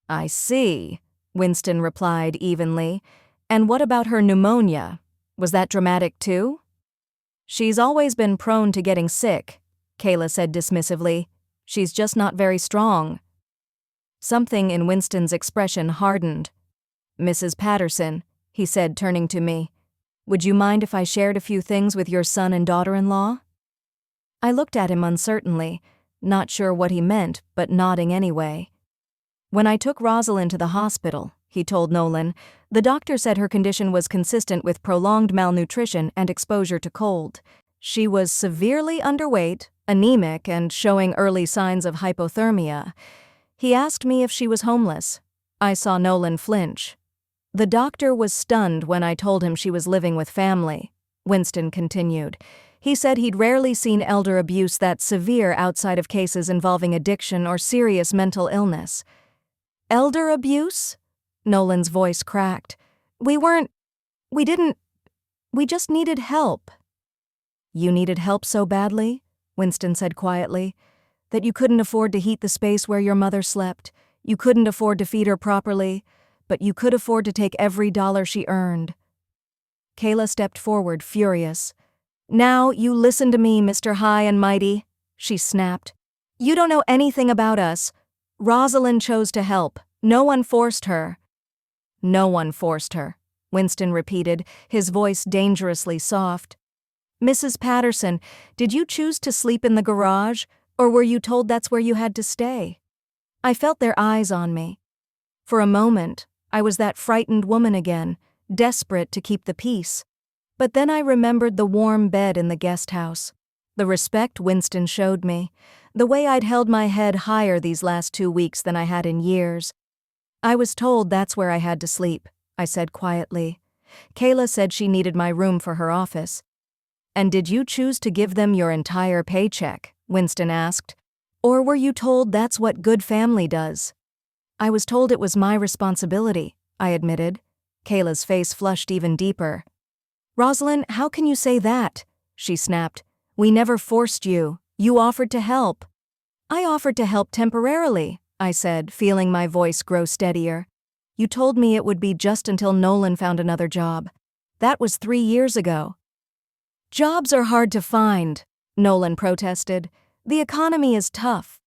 "I see," Winston replied evenly. "And what about her pneumonia? Was that dramatic too?" "She's always been prone to getting sick," Kayla said dismissively. "She's just not very strong." Something in Winston's expression hardened. "Mrs. Patterson," he said, turning to me, "would you mind if I shared a few things with your son and daughter-in-law?" I looked at him uncertainly, not sure what he meant, but nodding anyway. "When I took Rosalind to the hospital," he told Nolan, "the doctor said her condition was consistent with prolonged malnutrition and exposure to cold. She was severely underweight, anemic, and showing early signs of hypothermia. He asked me if she was homeless." I saw Nolan flinch. "The doctor was stunned when I told him she was living with family," Winston continued. "He said he'd rarely seen elder abuse that severe outside of cases involving addiction or serious mental illness." "Elder abuse?" Nolan's voice cracked. We just needed help." "You needed help so badly," Winston said quietly, "that you couldn't afford to heat the space where your mother slept, you couldn't afford to feed her properly, but you could afford to take every dollar she earned." Kayla stepped forward, furious. "Now you listen to me, Mr. High and Mighty," she snapped. "You don't know anything about us. Rosalind chose to help. No one forced her." "No one forced her," Winston repeated, his voice dangerously soft. "Mrs. Patterson, did you choose to sleep in the garage, or were you told that's where you had to stay?" I felt their eyes on me. For a moment, I was that frightened woman again, desperate to keep the peace. But then I remembered the warm bed in the guest house, the respect Winston showed me, the way I'd held my head higher these last 2 weeks than I had in years. "I was told that's where I had to sleep," I said quietly. "Kayla said she needed my room for her office." "And did you choose to give them your entire paycheck?" Winston asked. "Or were you told that's what good family does?" "I was told it was my responsibility," I admitted. Kayla's face flushed even deeper. "Rosalind, how can you say that?" she snapped. "We never forced you. You offered to help." "I offered to help temporarily," I said, feeling my voice grow steadier. "You told me it would be just until Nolan found another job. That was 3 years ago." "Jobs are hard to find," Nolan protested. "The economy is tough."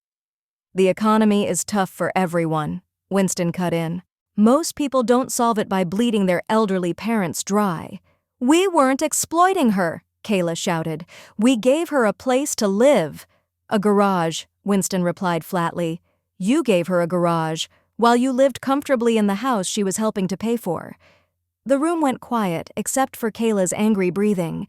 "The economy is tough for everyone," Winston cut in. "Most people don't solve it by bleeding their elderly parents dry." "We weren't exploiting her," Kayla shouted. "We gave her a place to live." "A garage," Winston replied flatly. "You gave her a garage, while you lived comfortably in the house she was helping to pay for." The room went quiet, except for Kayla's angry breathing.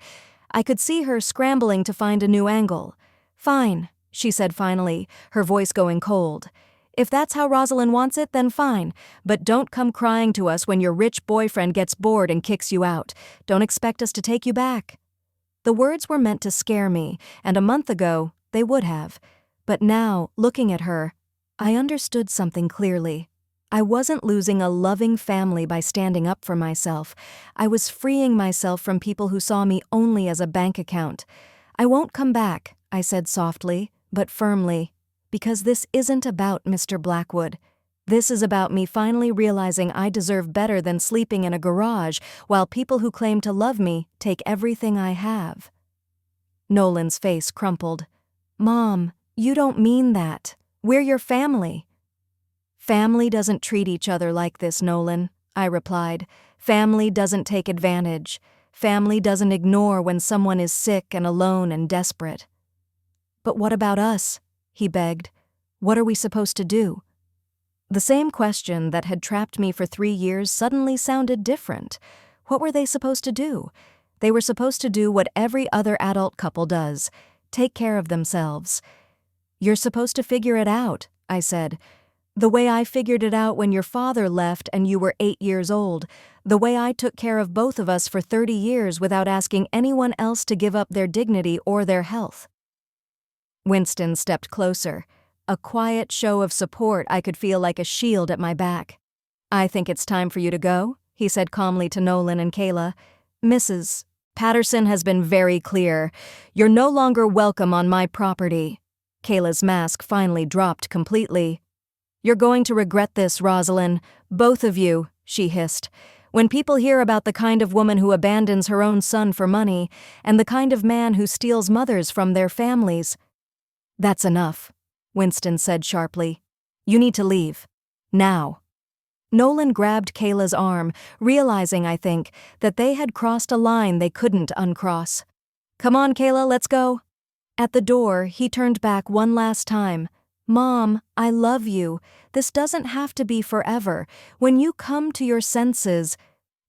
I could see her scrambling to find a new angle. "Fine," she said finally, her voice going cold. "If that's how Rosalind wants it, then fine. But don't come crying to us when your rich boyfriend gets bored and kicks you out. Don't expect us to take you back." The words were meant to scare me, and a month ago, they would have. But now, looking at her, I understood something clearly. I wasn't losing a loving family by standing up for myself. I was freeing myself from people who saw me only as a bank account. "I won't come back," I said softly, but firmly, "because this isn't about Mr. Blackwood. This is about me finally realizing I deserve better than sleeping in a garage while people who claim to love me take everything I have." Nolan's face crumpled. "Mom, you don't mean that. We're your family." "Family doesn't treat each other like this, Nolan," I replied. "Family doesn't take advantage. Family doesn't ignore when someone is sick and alone and desperate." "But what about us?" he begged. "What are we supposed to do?" The same question that had trapped me for 3 years suddenly sounded different. What were they supposed to do? They were supposed to do what every other adult couple does: take care of themselves. "You're supposed to figure it out," I said. The way I figured it out when your father left and you were 8 years old. The way I took care of both of us for 30 years without asking anyone else to give up their dignity or their health. Winston stepped closer. A quiet show of support I could feel like a shield at my back. "I think it's time for you to go," he said calmly to Nolan and Kayla. "Mrs. Patterson has been very clear. You're no longer welcome on my property." Kayla's mask finally dropped completely. "You're going to regret this, Rosalind. Both of you," she hissed. "When people hear about the kind of woman who abandons her own son for money, and the kind of man who steals mothers from their families." "That's enough," Winston said sharply. "You need to leave. Now." Nolan grabbed Kayla's arm, realizing, I think, that they had crossed a line they couldn't uncross. "Come on, Kayla, let's go." At the door, he turned back one last time. "Mom, I love you. This doesn't have to be forever. When you come to your senses—"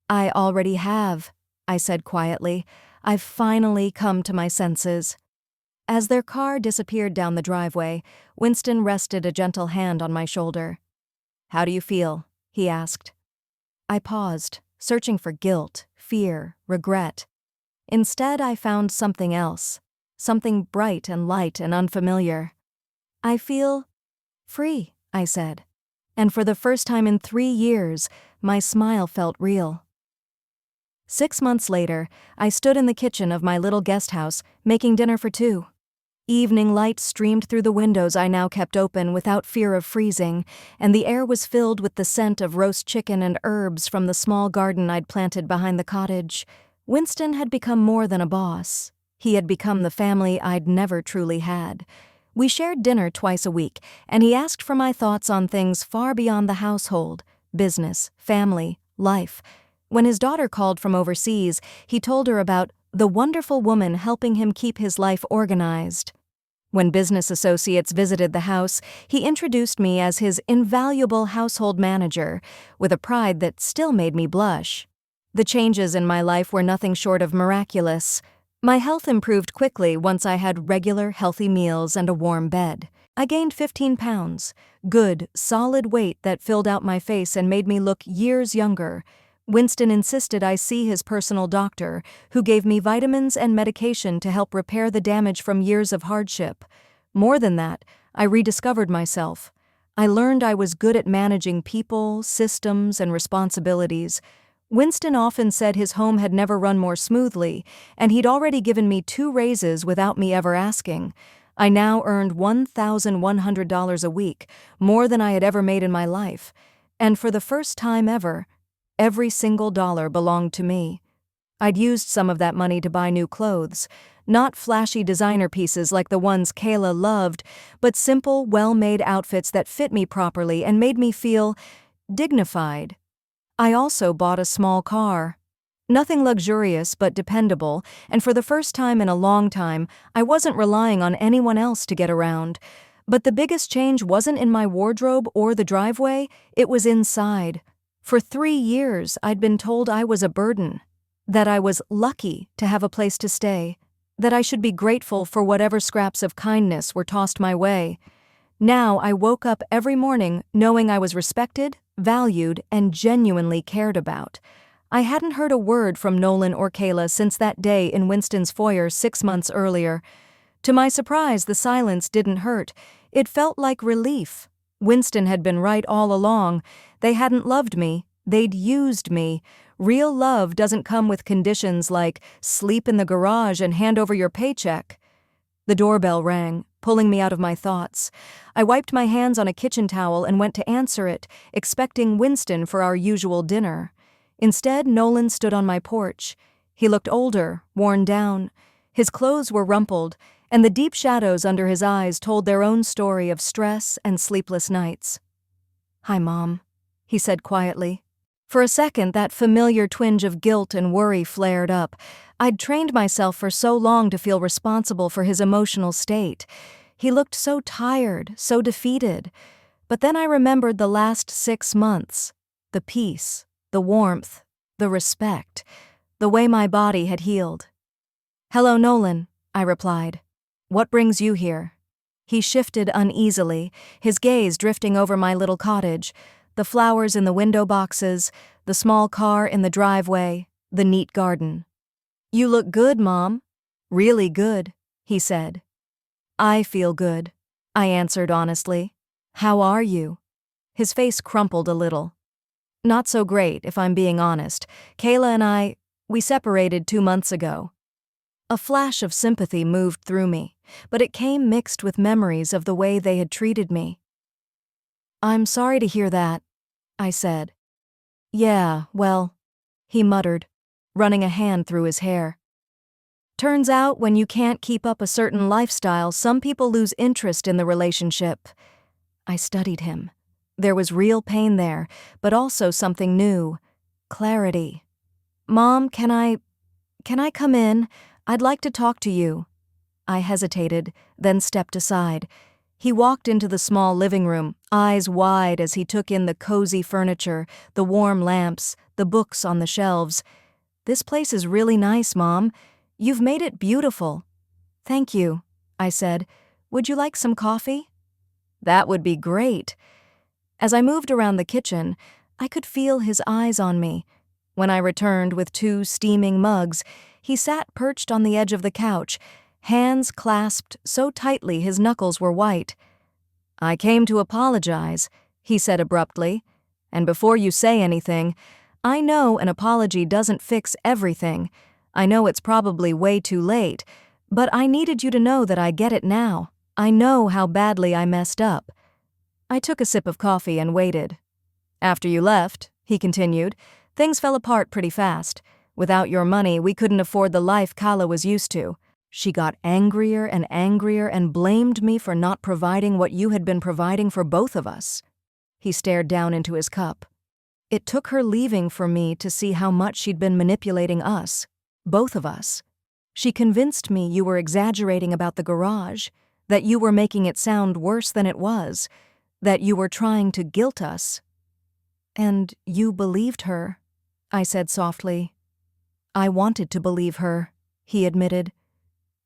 "I already have," I said quietly. "I've finally come to my senses." As their car disappeared down the driveway, Winston rested a gentle hand on my shoulder. "How do you feel?" he asked. I paused, searching for guilt, fear, regret. Instead, I found something else, something bright and light and unfamiliar. "I feel free," I said. And for the first time in 3 years, my smile felt real. 6 months later, I stood in the kitchen of my little guest house, making dinner for 2. Evening light streamed through the windows I now kept open without fear of freezing, and the air was filled with the scent of roast chicken and herbs from the small garden I'd planted behind the cottage. Winston had become more than a boss. He had become the family I'd never truly had. We shared dinner twice a week, and he asked for my thoughts on things far beyond the household: business, family, life. When his daughter called from overseas, he told her about the wonderful woman helping him keep his life organized. When business associates visited the house, he introduced me as his invaluable household manager, with a pride that still made me blush. The changes in my life were nothing short of miraculous. My health improved quickly once I had regular, healthy meals and a warm bed. I gained 15 pounds, good, solid weight that filled out my face and made me look years younger. Winston insisted I see his personal doctor, who gave me vitamins and medication to help repair the damage from years of hardship. More than that, I rediscovered myself. I learned I was good at managing people, systems, and responsibilities. Winston often said his home had never run more smoothly, and he'd already given me 2 raises without me ever asking. I now earned $1,100 a week, more than I had ever made in my life. And for the first time ever, every single dollar belonged to me. I'd used some of that money to buy new clothes, not flashy designer pieces like the ones Kayla loved, but simple, well-made outfits that fit me properly and made me feel dignified. I also bought a small car. Nothing luxurious but dependable, and for the first time in a long time, I wasn't relying on anyone else to get around. But the biggest change wasn't in my wardrobe or the driveway, it was inside. For 3 years, I'd been told I was a burden, that I was lucky to have a place to stay, that I should be grateful for whatever scraps of kindness were tossed my way. Now I woke up every morning knowing I was respected, valued, and genuinely cared about. I hadn't heard a word from Nolan or Kayla since that day in Winston's foyer 6 months earlier. To my surprise, the silence didn't hurt. It felt like relief. Winston had been right all along. They hadn't loved me. They'd used me. Real love doesn't come with conditions like sleep in the garage and hand over your paycheck. The doorbell rang, pulling me out of my thoughts. I wiped my hands on a kitchen towel and went to answer it, expecting Winston for our usual dinner. Instead, Nolan stood on my porch. He looked older, worn down. His clothes were rumpled, and the deep shadows under his eyes told their own story of stress and sleepless nights. "Hi, Mom," he said quietly. For a second, that familiar twinge of guilt and worry flared up. I'd trained myself for so long to feel responsible for his emotional state. He looked so tired, so defeated. But then I remembered the last 6 months, the peace, the warmth, the respect, the way my body had healed. "Hello, Nolan," I replied. "What brings you here?" He shifted uneasily, his gaze drifting over my little cottage, the flowers in the window boxes, the small car in the driveway, the neat garden. "You look good, Mom." "Really good," he said. "I feel good," I answered honestly. "How are you?" His face crumpled a little. "Not so great, if I'm being honest. Kayla and we separated 2 months ago." A flash of sympathy moved through me, but it came mixed with memories of the way they had treated me. "I'm sorry to hear that," I said. "Yeah, well," he muttered, running a hand through his hair. "Turns out when you can't keep up a certain lifestyle, some people lose interest in the relationship." I studied him. There was real pain there, but also something new. Clarity. "Mom, can I come in? I'd like to talk to you." I hesitated, then stepped aside. He walked into the small living room, eyes wide as he took in the cozy furniture, the warm lamps, the books on the shelves. "This place is really nice, Mom. You've made it beautiful." "Thank you," I said. "Would you like some coffee?" "That would be great." As I moved around the kitchen, I could feel his eyes on me. When I returned with 2 steaming mugs, he sat perched on the edge of the couch, hands clasped so tightly his knuckles were white. "I came to apologize," he said abruptly. "And before you say anything, I know an apology doesn't fix everything. I know it's probably way too late, but I needed you to know that I get it now. I know how badly I messed up." I took a sip of coffee and waited. "After you left," he continued, "things fell apart pretty fast. Without your money, we couldn't afford the life Kala was used to. She got angrier and blamed me for not providing what you had been providing for both of us." He stared down into his cup. "It took her leaving for me to see how much she'd been manipulating us, both of us. She convinced me you were exaggerating about the garage, that you were making it sound worse than it was, that you were trying to guilt us." "And you believed her," I said softly. "I wanted to believe her," he admitted.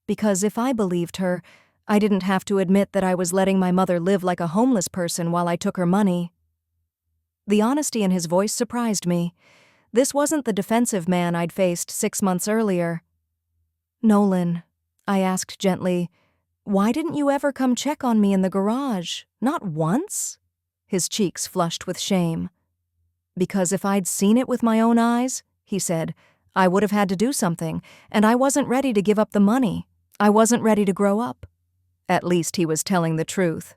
"Because if I believed her, I didn't have to admit that I was letting my mother live like a homeless person while I took her money." The honesty in his voice surprised me. This wasn't the defensive man I'd faced 6 months earlier. "Nolan," I asked gently, "why didn't you ever come check on me in the garage? Not once?" His cheeks flushed with shame. "Because if I'd seen it with my own eyes," he said, "I would have had to do something, and I wasn't ready to give up the money. I wasn't ready to grow up." At least he was telling the truth.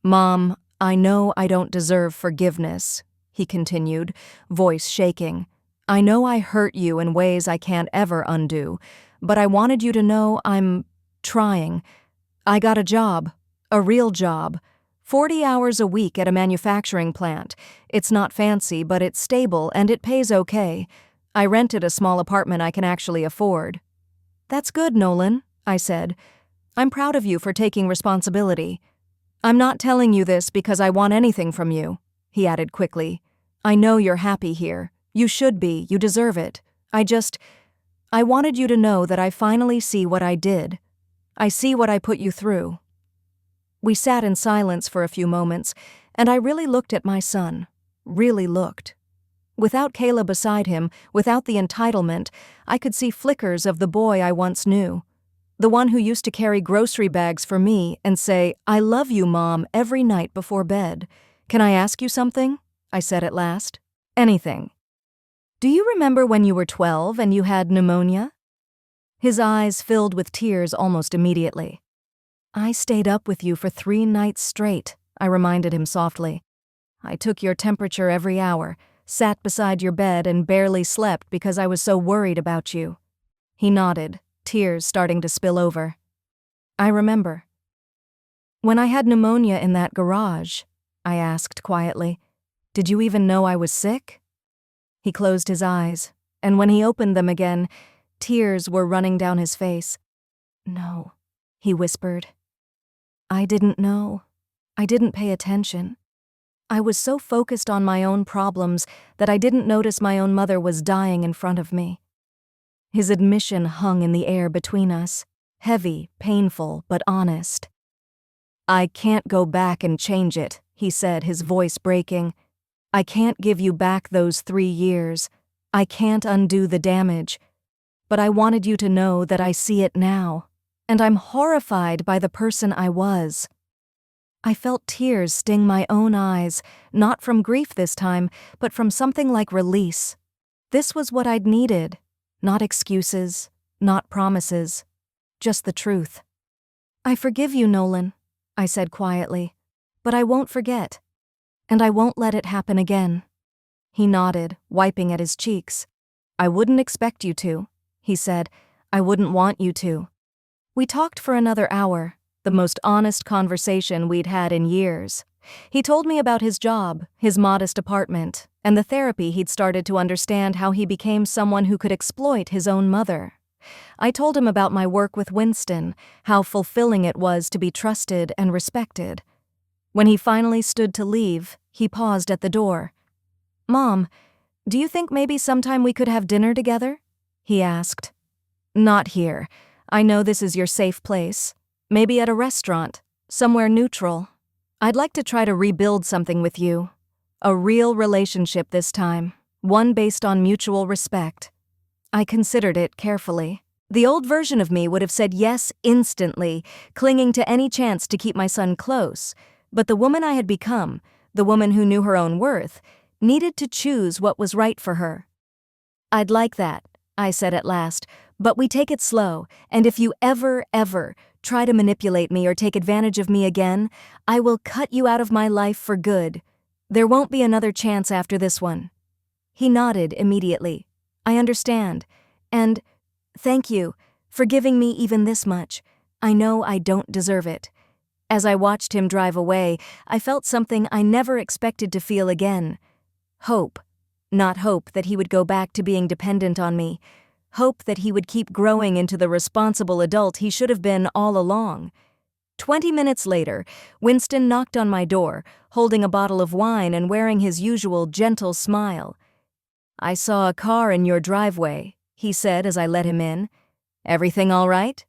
"Mom, I know I don't deserve forgiveness," he continued, voice shaking. "I know I hurt you in ways I can't ever undo, but I wanted you to know I'm trying. I got a job, a real job, 40 hours a week at a manufacturing plant. It's not fancy, but it's stable and it pays okay. I rented a small apartment I can actually afford." "That's good, Nolan," I said. "I'm proud of you for taking responsibility. I'm not telling you this because I want anything from you," he added quickly. "I know you're happy here. You should be. You deserve it. I wanted you to know that I finally see what I did. I see what I put you through." We sat in silence for a few moments, and I really looked at my son. Really looked. Without Kayla beside him, without the entitlement, I could see flickers of the boy I once knew. The one who used to carry grocery bags for me and say, "I love you, Mom," every night before bed. "Can I ask you something?" I said at last. "Anything." "Do you remember when you were 12 and you had pneumonia?" His eyes filled with tears almost immediately. "I stayed up with you for 3 nights straight," I reminded him softly. "I took your temperature every hour, sat beside your bed and barely slept because I was so worried about you." He nodded, tears starting to spill over. "I remember." "When I had pneumonia in that garage," I asked quietly, "did you even know I was sick?" He closed his eyes, and when he opened them again, tears were running down his face. "No," he whispered. "I didn't know. I didn't pay attention. I was so focused on my own problems that I didn't notice my own mother was dying in front of me." His admission hung in the air between us, heavy, painful, but honest. I can't go back and change it, he said, his voice breaking. I can't give you back those 3 years. I can't undo the damage. But I wanted you to know that I see it now, and I'm horrified by the person I was. I felt tears sting my own eyes, not from grief this time, but from something like release. This was what I'd needed. Not excuses, not promises, just the truth. I forgive you, Nolan, I said quietly, but I won't forget. And I won't let it happen again. He nodded, wiping at his cheeks. I wouldn't expect you to, he said. I wouldn't want you to. We talked for another hour, the most honest conversation we'd had in years. He told me about his job, his modest apartment, and the therapy he'd started to understand how he became someone who could exploit his own mother. I told him about my work with Winston, how fulfilling it was to be trusted and respected. When he finally stood to leave, he paused at the door. Mom, do you think maybe sometime we could have dinner together? He asked. Not here. I know this is your safe place. Maybe at a restaurant, somewhere neutral. I'd like to try to rebuild something with you. A real relationship this time, one based on mutual respect. I considered it carefully. The old version of me would have said yes instantly, clinging to any chance to keep my son close. But the woman I had become, the woman who knew her own worth, needed to choose what was right for her. I'd like that, I said at last, but we take it slow, and if you ever try to manipulate me or take advantage of me again, I will cut you out of my life for good. There won't be another chance after this one. He nodded immediately. I understand. And thank you for giving me even this much. I know I don't deserve it. As I watched him drive away, I felt something I never expected to feel again. Hope. Not hope that he would go back to being dependent on me. Hope that he would keep growing into the responsible adult he should have been all along. 20 minutes later, Winston knocked on my door, holding a bottle of wine and wearing his usual gentle smile. I saw a car in your driveway, he said as I let him in. Everything all right?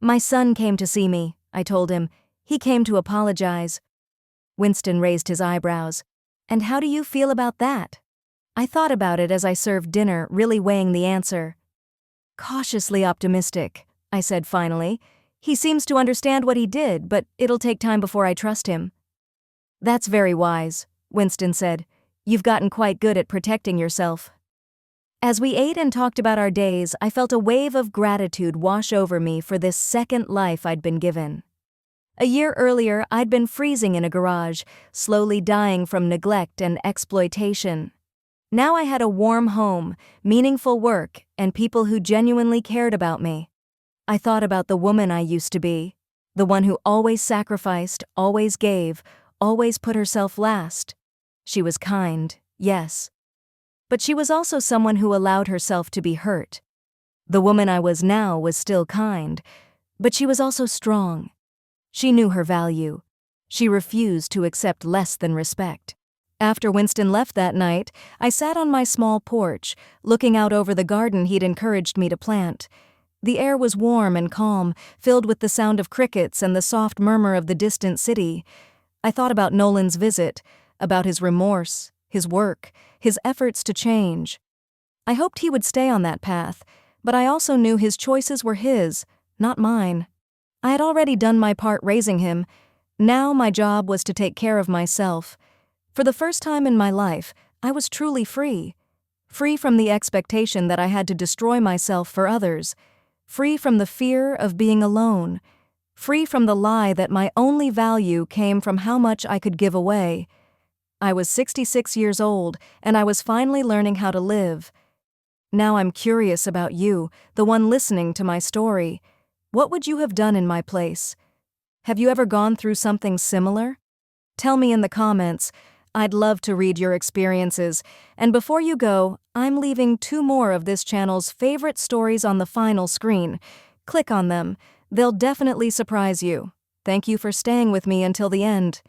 My son came to see me, I told him. He came to apologize. Winston raised his eyebrows. And how do you feel about that? I thought about it as I served dinner, really weighing the answer. Cautiously optimistic, I said finally. He seems to understand what he did, but it'll take time before I trust him. That's very wise, Winston said. You've gotten quite good at protecting yourself. As we ate and talked about our days, I felt a wave of gratitude wash over me for this second life I'd been given. A year earlier, I'd been freezing in a garage, slowly dying from neglect and exploitation. Now I had a warm home, meaningful work, and people who genuinely cared about me. I thought about the woman I used to be, the one who always sacrificed, always gave, always put herself last. She was kind, yes. But she was also someone who allowed herself to be hurt. The woman I was now was still kind, but she was also strong. She knew her value. She refused to accept less than respect. After Winston left that night, I sat on my small porch, looking out over the garden he'd encouraged me to plant. The air was warm and calm, filled with the sound of crickets and the soft murmur of the distant city. I thought about Nolan's visit, about his remorse, his work, his efforts to change. I hoped he would stay on that path, but I also knew his choices were his, not mine. I had already done my part raising him. Now my job was to take care of myself. For the first time in my life, I was truly free. Free from the expectation that I had to destroy myself for others. Free from the fear of being alone. Free from the lie that my only value came from how much I could give away. I was 66 years old, and I was finally learning how to live. Now I'm curious about you, the one listening to my story. What would you have done in my place? Have you ever gone through something similar? Tell me in the comments. I'd love to read your experiences. And before you go, I'm leaving 2 more of this channel's favorite stories on the final screen. Click on them. They'll definitely surprise you. Thank you for staying with me until the end.